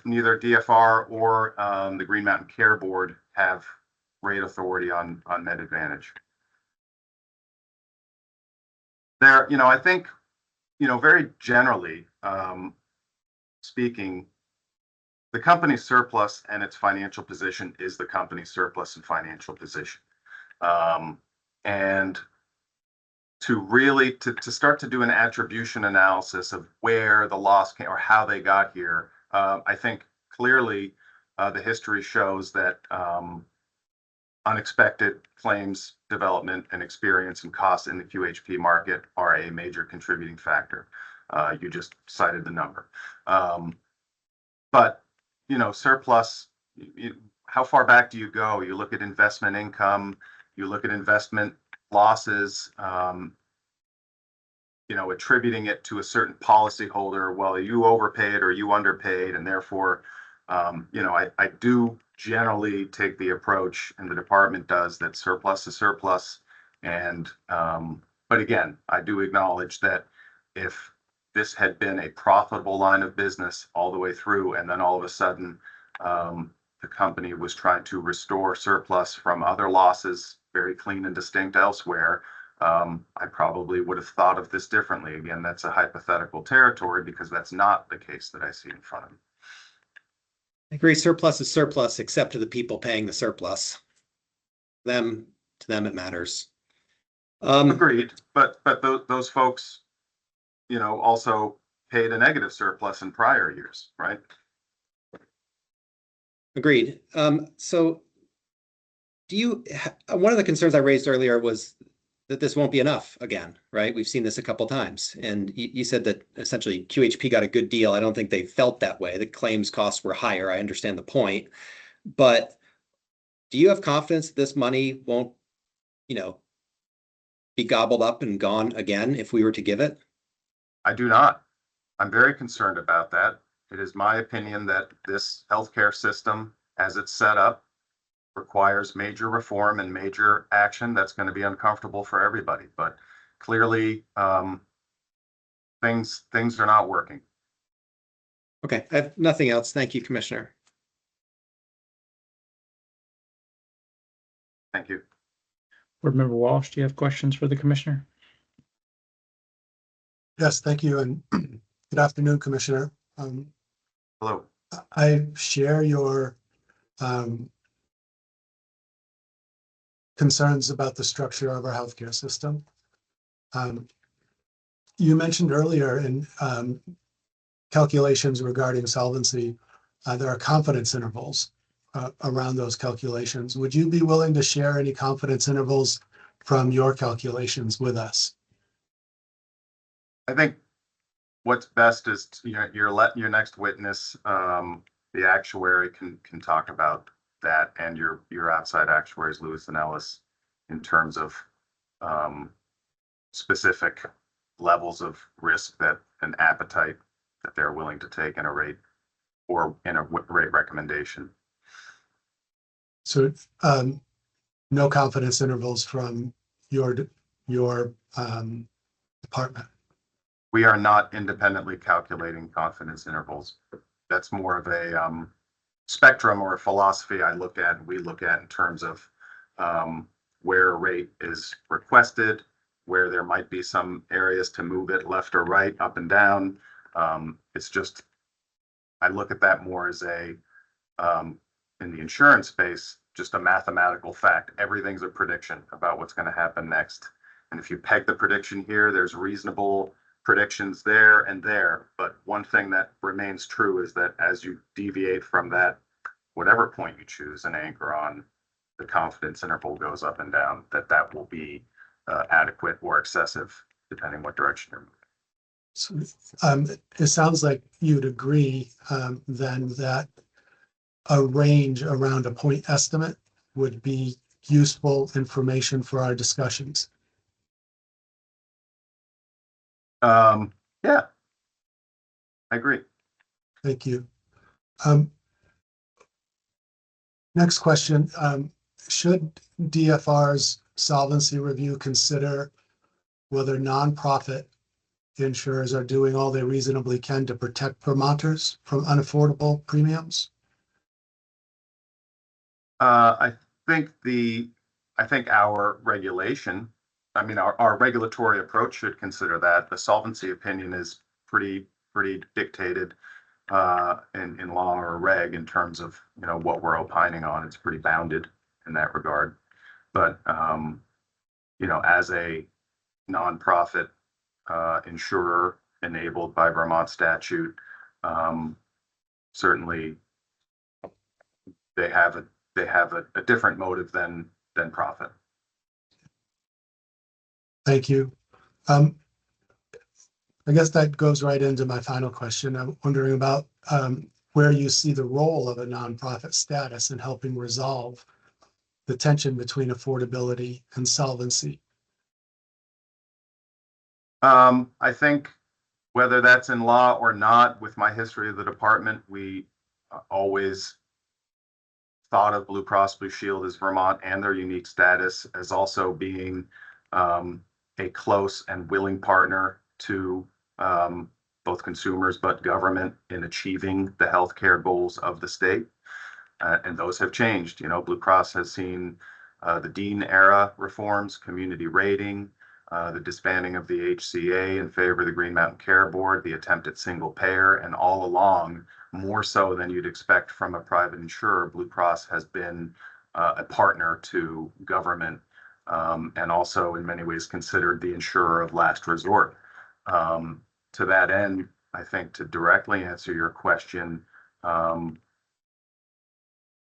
Speaker 7: neither DFR or the Green Mountain Care Board have rate authority on Med Advantage. There, you know, I think, you know, very generally speaking, the company's surplus and its financial position is the company's surplus and financial position. And to really to start to do an attribution analysis of where the loss came or how they got here, I think clearly the history shows that unexpected claims development and experience and costs in the QHP market are a major contributing factor. You just cited the number. But, you know, surplus, how far back do you go? You look at investment income, you look at investment losses, you know, attributing it to a certain policyholder. Well, you overpaid or you underpaid, and therefore, you know, I do generally take the approach, and the department does, that surplus is surplus. And but again, I do acknowledge that if this had been a profitable line of business all the way through, and then all of a sudden the company was trying to restore surplus from other losses, very clean and distinct elsewhere, I probably would have thought of this differently. Again, that's a hypothetical territory because that's not the case that I see in front of me.
Speaker 10: I agree, surplus is surplus, except to the people paying the surplus. To them it matters.
Speaker 7: Agreed, but those folks, you know, also paid a negative surplus in prior years, right?
Speaker 10: Agreed. So do you, one of the concerns I raised earlier was that this won't be enough again, right? We've seen this a couple times. And you said that essentially QHP got a good deal. I don't think they felt that way. The claims costs were higher. I understand the point. But do you have confidence that this money won't, you know, be gobbled up and gone again if we were to give it?
Speaker 7: I do not. I'm very concerned about that. It is my opinion that this healthcare system, as it's set up, requires major reform and major action that's going to be uncomfortable for everybody. But clearly, things are not working.
Speaker 10: Okay, I have nothing else. Thank you, Commissioner.
Speaker 7: Thank you.
Speaker 3: Board Member Walsh, do you have questions for the commissioner?
Speaker 4: Yes, thank you, and good afternoon, Commissioner.
Speaker 7: Hello.
Speaker 4: I share your concerns about the structure of our healthcare system. You mentioned earlier in calculations regarding solvency, there are confidence intervals around those calculations. Would you be willing to share any confidence intervals from your calculations with us?
Speaker 7: I think what's best is your next witness, the actuary, can talk about that, and your outside actuaries, Lewis and Ellis, in terms of specific levels of risk that an appetite that they're willing to take in a rate or in a rate recommendation.
Speaker 4: So no confidence intervals from your department.
Speaker 7: We are not independently calculating confidence intervals. That's more of a spectrum or a philosophy we look at in terms of where a rate is requested, where there might be some areas to move it left or right, up and down. It's just, I look at that more as a, in the insurance space, just a mathematical fact. Everything's a prediction about what's going to happen next. And if you peg the prediction here, there's reasonable predictions there and there. But one thing that remains true is that as you deviate from that, whatever point you choose and anchor on, the confidence interval goes up and down, that will be adequate or excessive, depending what direction you're moving.
Speaker 4: So it sounds like you'd agree then that a range around a point estimate would be useful information for our discussions.
Speaker 7: Yeah, I agree.
Speaker 4: Thank you. Next question. Should DFR's solvency review consider whether nonprofit insurers are doing all they reasonably can to protect Vermonters from unaffordable premiums?
Speaker 7: I think our regulation, our regulatory approach should consider that. The solvency opinion is pretty dictated in law or reg in terms of what we're opining on. It's pretty bounded in that regard. But as a nonprofit insurer enabled by Vermont statute, certainly they have a different motive than profit.
Speaker 4: Thank you. I guess that goes right into my final question. I'm wondering about where you see the role of a nonprofit status in helping resolve the tension between affordability and solvency.
Speaker 7: I think whether that's in law or not, with my history of the department, we always thought of Blue Cross Blue Shield as Vermont and their unique status as also being a close and willing partner to both consumers but government in achieving the healthcare goals of the state. And those have changed. Blue Cross has seen the Dean era reforms, community rating, the disbanding of the HCA in favor of the Green Mountain Care Board, the attempt at single payer, and all along, more so than you'd expect from a private insurer, Blue Cross has been a partner to government and also in many ways considered the insurer of last resort. To that end, I think to directly answer your question,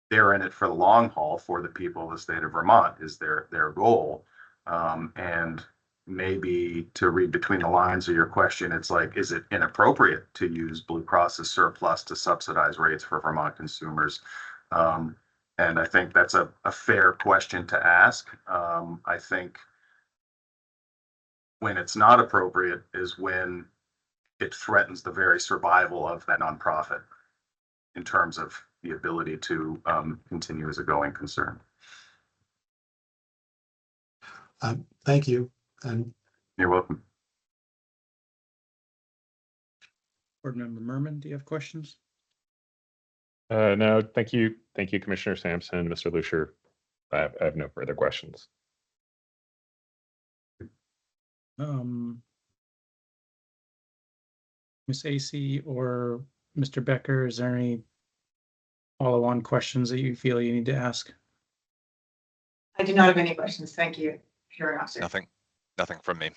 Speaker 7: they're in it for the long haul for the people of the state of Vermont is their goal. And maybe to read between the lines of your question, it's like, is it inappropriate to use Blue Cross's surplus to subsidize rates for Vermont consumers? And I think that's a fair question to ask. I think when it's not appropriate is when it threatens the very survival of that nonprofit in terms of the ability to continue as a going concern.
Speaker 4: Thank you. And
Speaker 7: you're welcome.
Speaker 3: Board Member Merman, do you have questions?
Speaker 5: No, thank you. Thank you, Commissioner Sampson, Mr. Lucier. I have no further questions.
Speaker 3: Ms. AC or Mr. Becker, is there any follow-on questions that you feel you need to ask?
Speaker 6: I do not have any questions. Thank you, hearing officer.
Speaker 8: Nothing from me.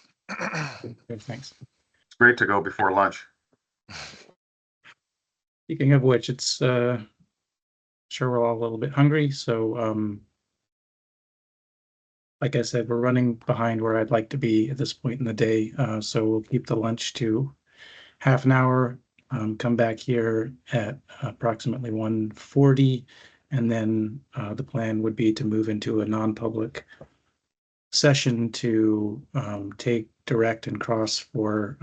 Speaker 3: Good, thanks.
Speaker 7: It's great to go before lunch.
Speaker 3: Speaking of which, it's sure we're all a little bit hungry, so like I said, we're running behind where I'd like to be at this point in the day, so we'll keep the lunch to half an hour, come back here at approximately 1:40, and then the plan would be to move into a non-public session to take direct and cross for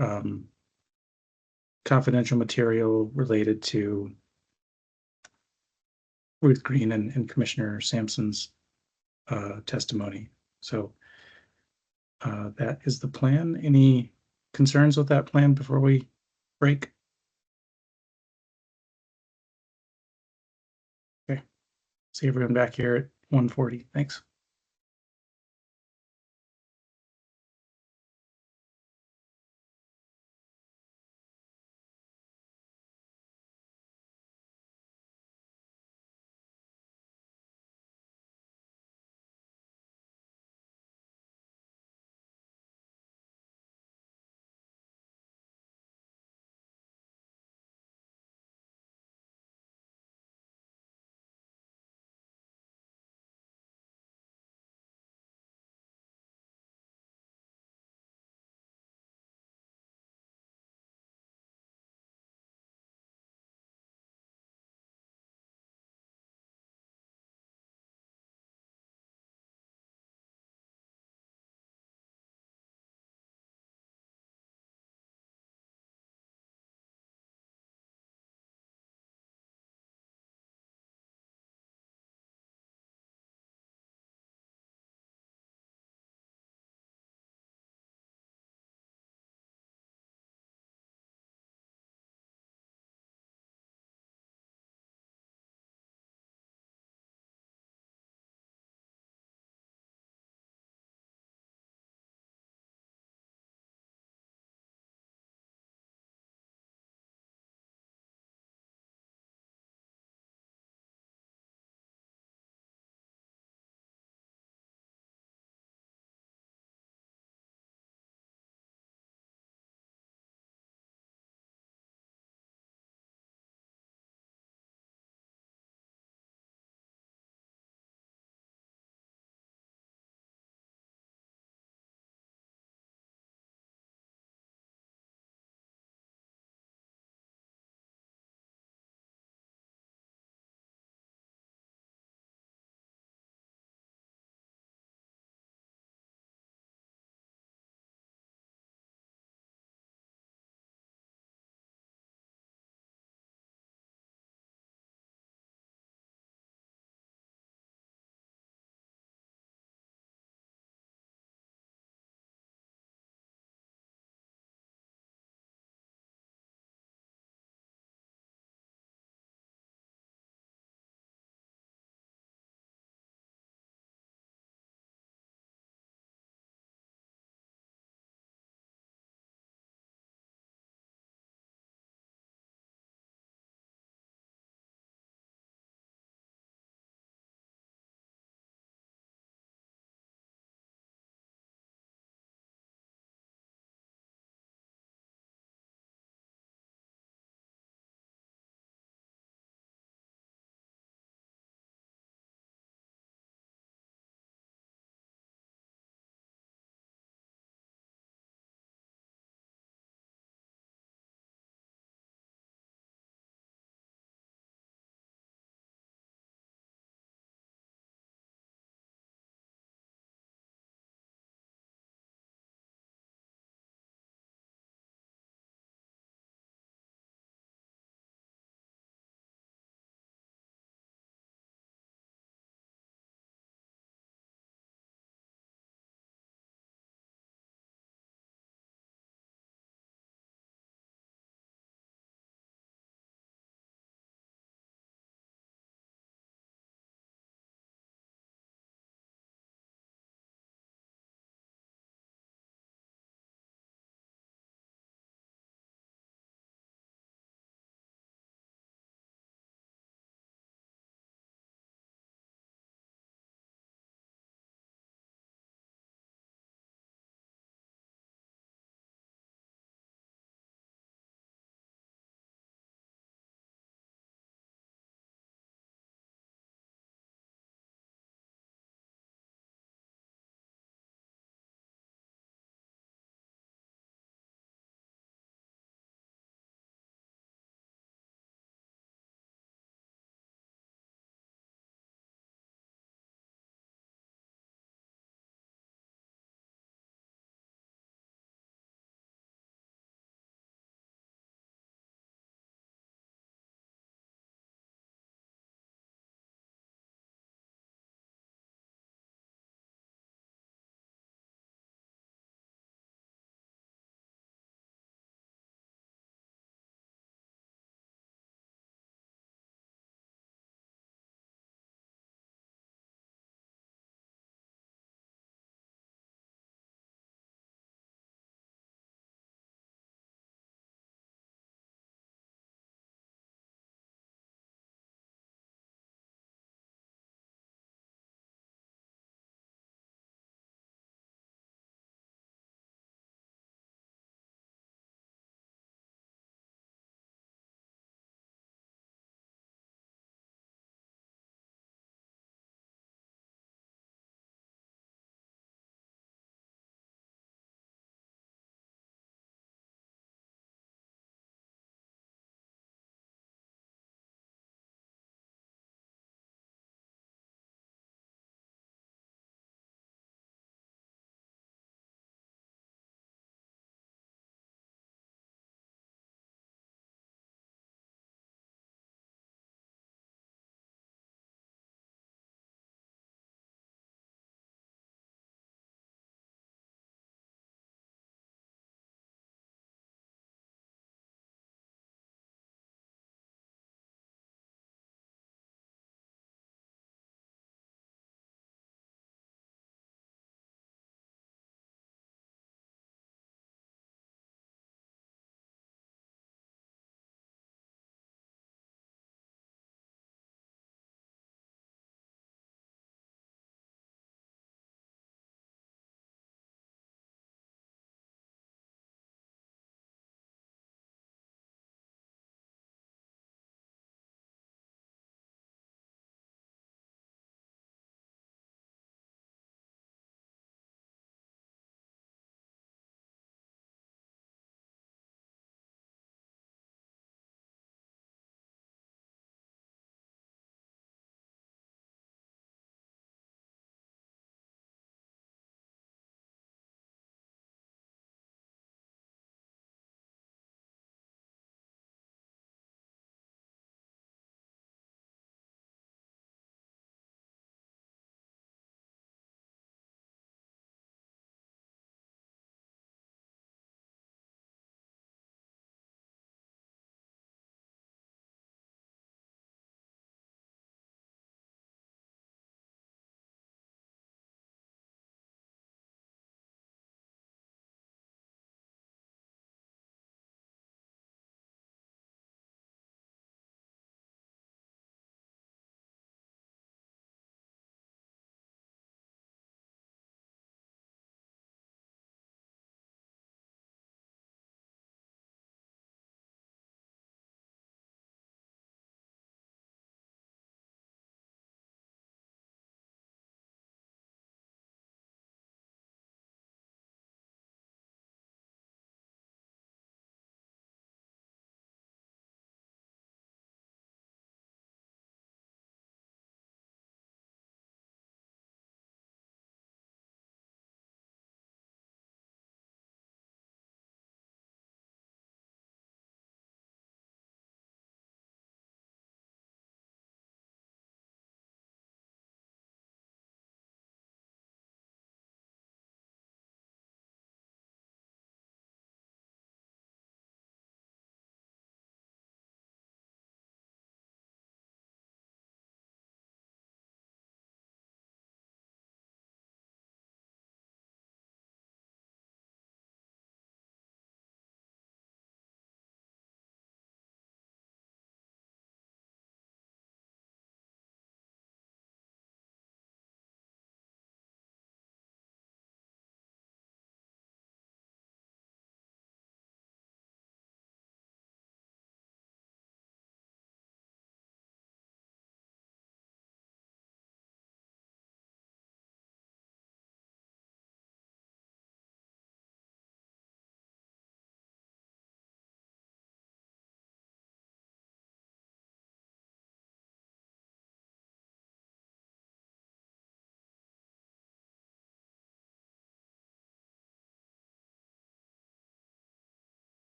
Speaker 3: confidential material related to Ruth Green and Commissioner Sampson's testimony. So that is the plan. Any concerns with that plan before we break? Okay. See everyone back here at 1:40. Thanks.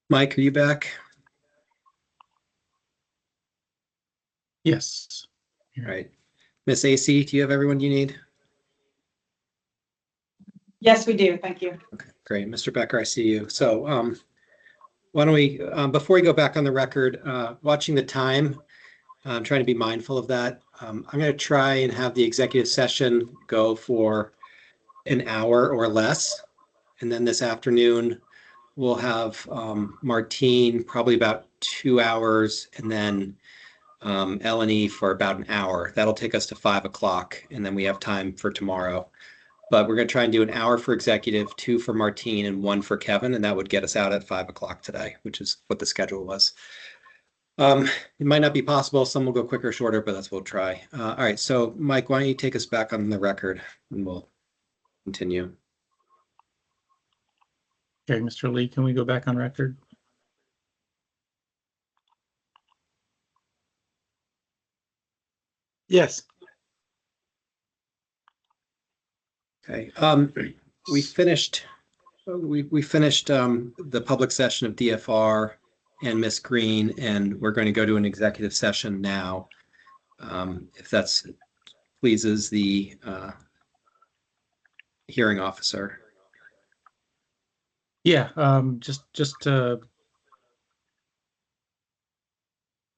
Speaker 10: Mike, are you back?
Speaker 3: Yes.
Speaker 10: All right. Miss AC, do you have everyone you need?
Speaker 6: Yes, we do. Thank you.
Speaker 10: Okay, great. Mr. Becker, I see you. So why don't we, before we go back on the record, watching the time, I'm trying to be mindful of that. I'm going to try and have the executive session go for an hour or less. And then this afternoon, we'll have Martine probably about 2 hours, and then L&E for about an hour. That'll take us to 5 o'clock, and then we have time for tomorrow. But we're going to try and do an hour for executive, 2 for Martine, and 1 for Kevin, and that would get us out at 5 o'clock today, which is what the schedule was. It might not be possible. Some will go quicker, shorter, but that's what we'll try. All right. So, Mike, why don't you take us back on the record, and we'll continue.
Speaker 3: Okay, Mr. Lee, can we go back on record?
Speaker 4: Yes.
Speaker 10: Okay. We finished the public session of DFR and Miss Green, and we're going to go to an executive session now. If that's pleases the hearing officer.
Speaker 3: Yeah, just to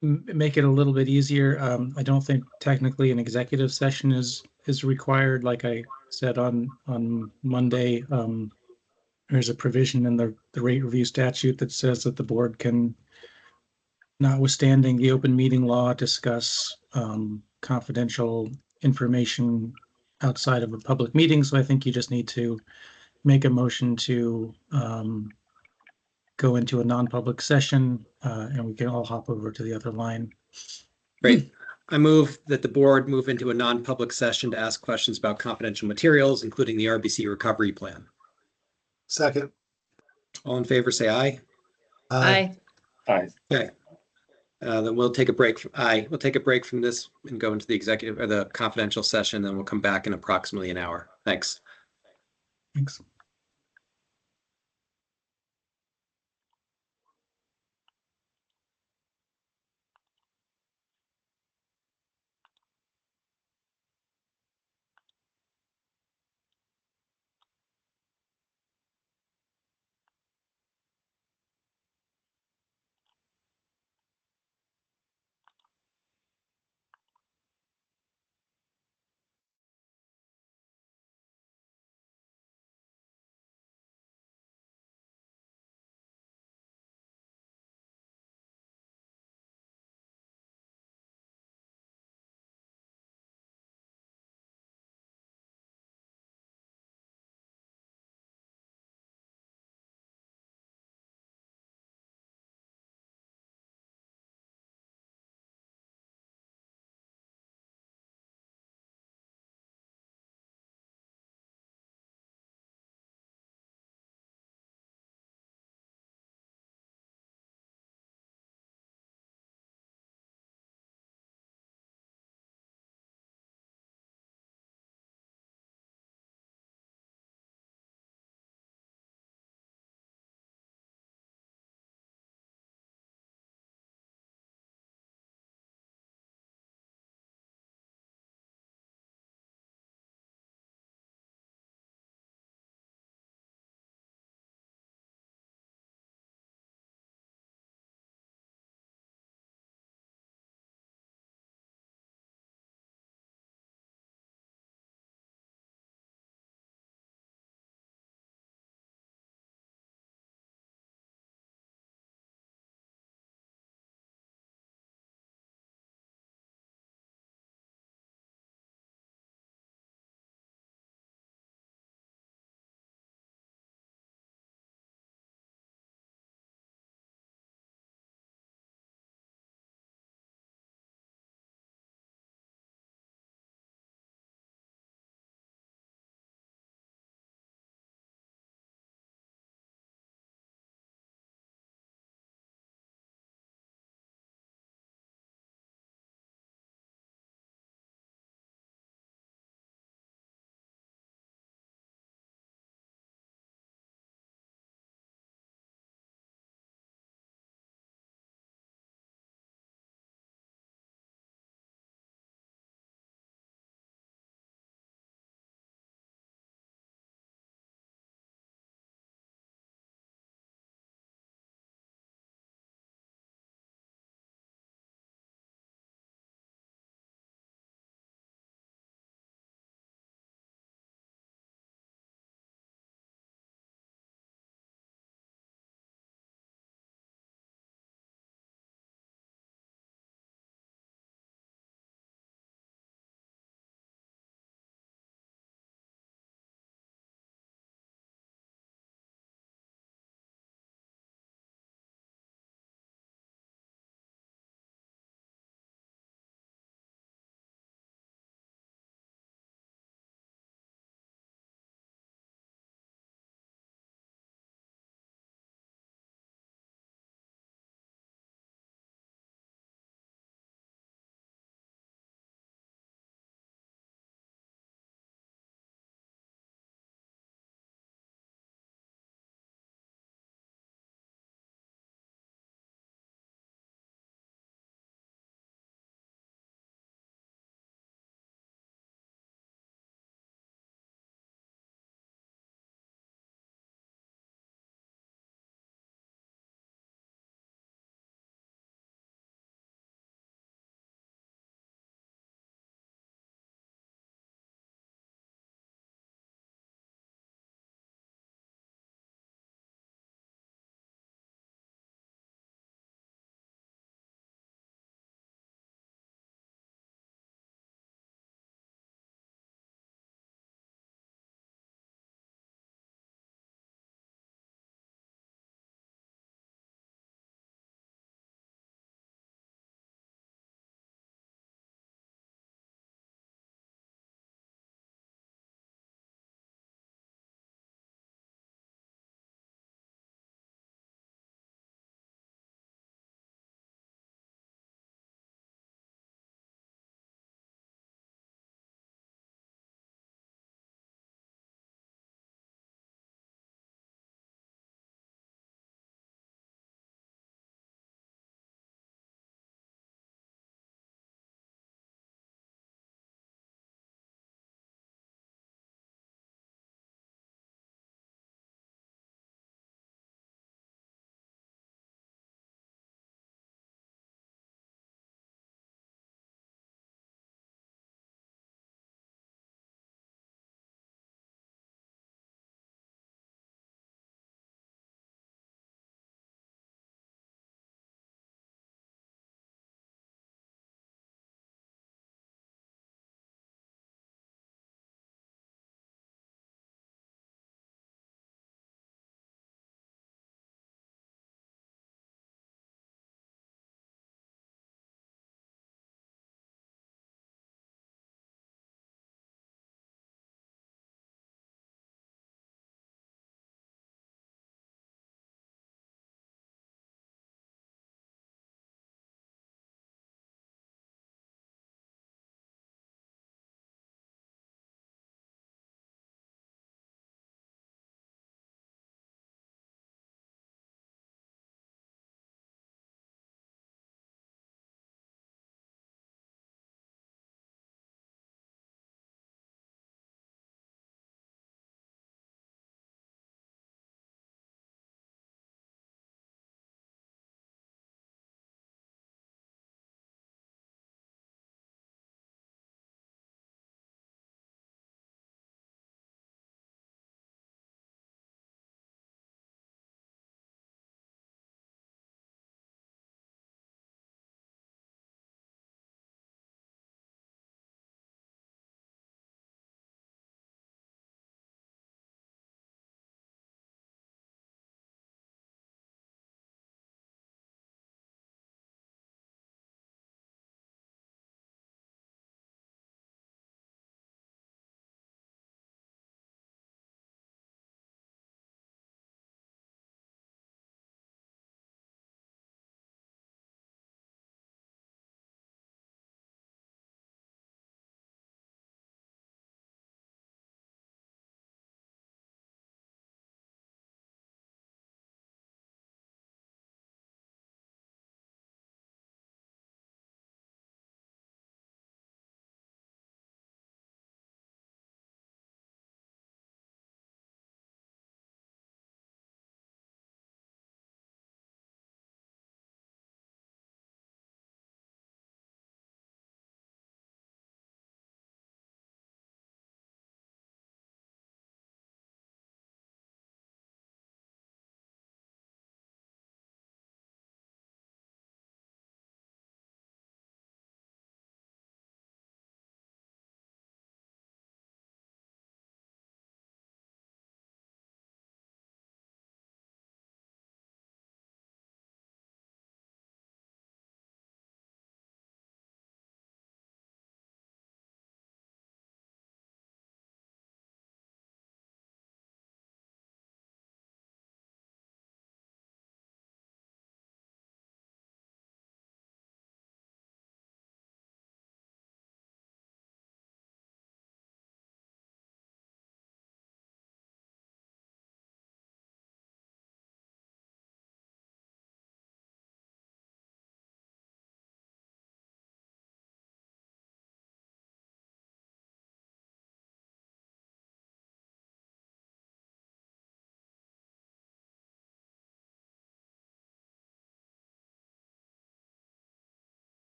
Speaker 3: make it a little bit easier, I don't think technically an executive session is required. Like I said on Monday, there's a provision in the rate review statute that says that the board can, notwithstanding the open meeting law, discuss confidential information outside of a public meeting. So I think you just need to make a motion to go into a non-public session, and we can all hop over to the other line.
Speaker 10: Great. I move that the board move into a non-public session to ask questions about confidential materials, including the RBC recovery plan.
Speaker 4: Second.
Speaker 10: All in favor, say aye.
Speaker 1: Aye.
Speaker 5: Aye.
Speaker 10: Okay. Then we'll take a break. We'll take a break from this and go into the executive or the confidential session. Then we'll come back in approximately an hour. Thanks.
Speaker 3: Thanks.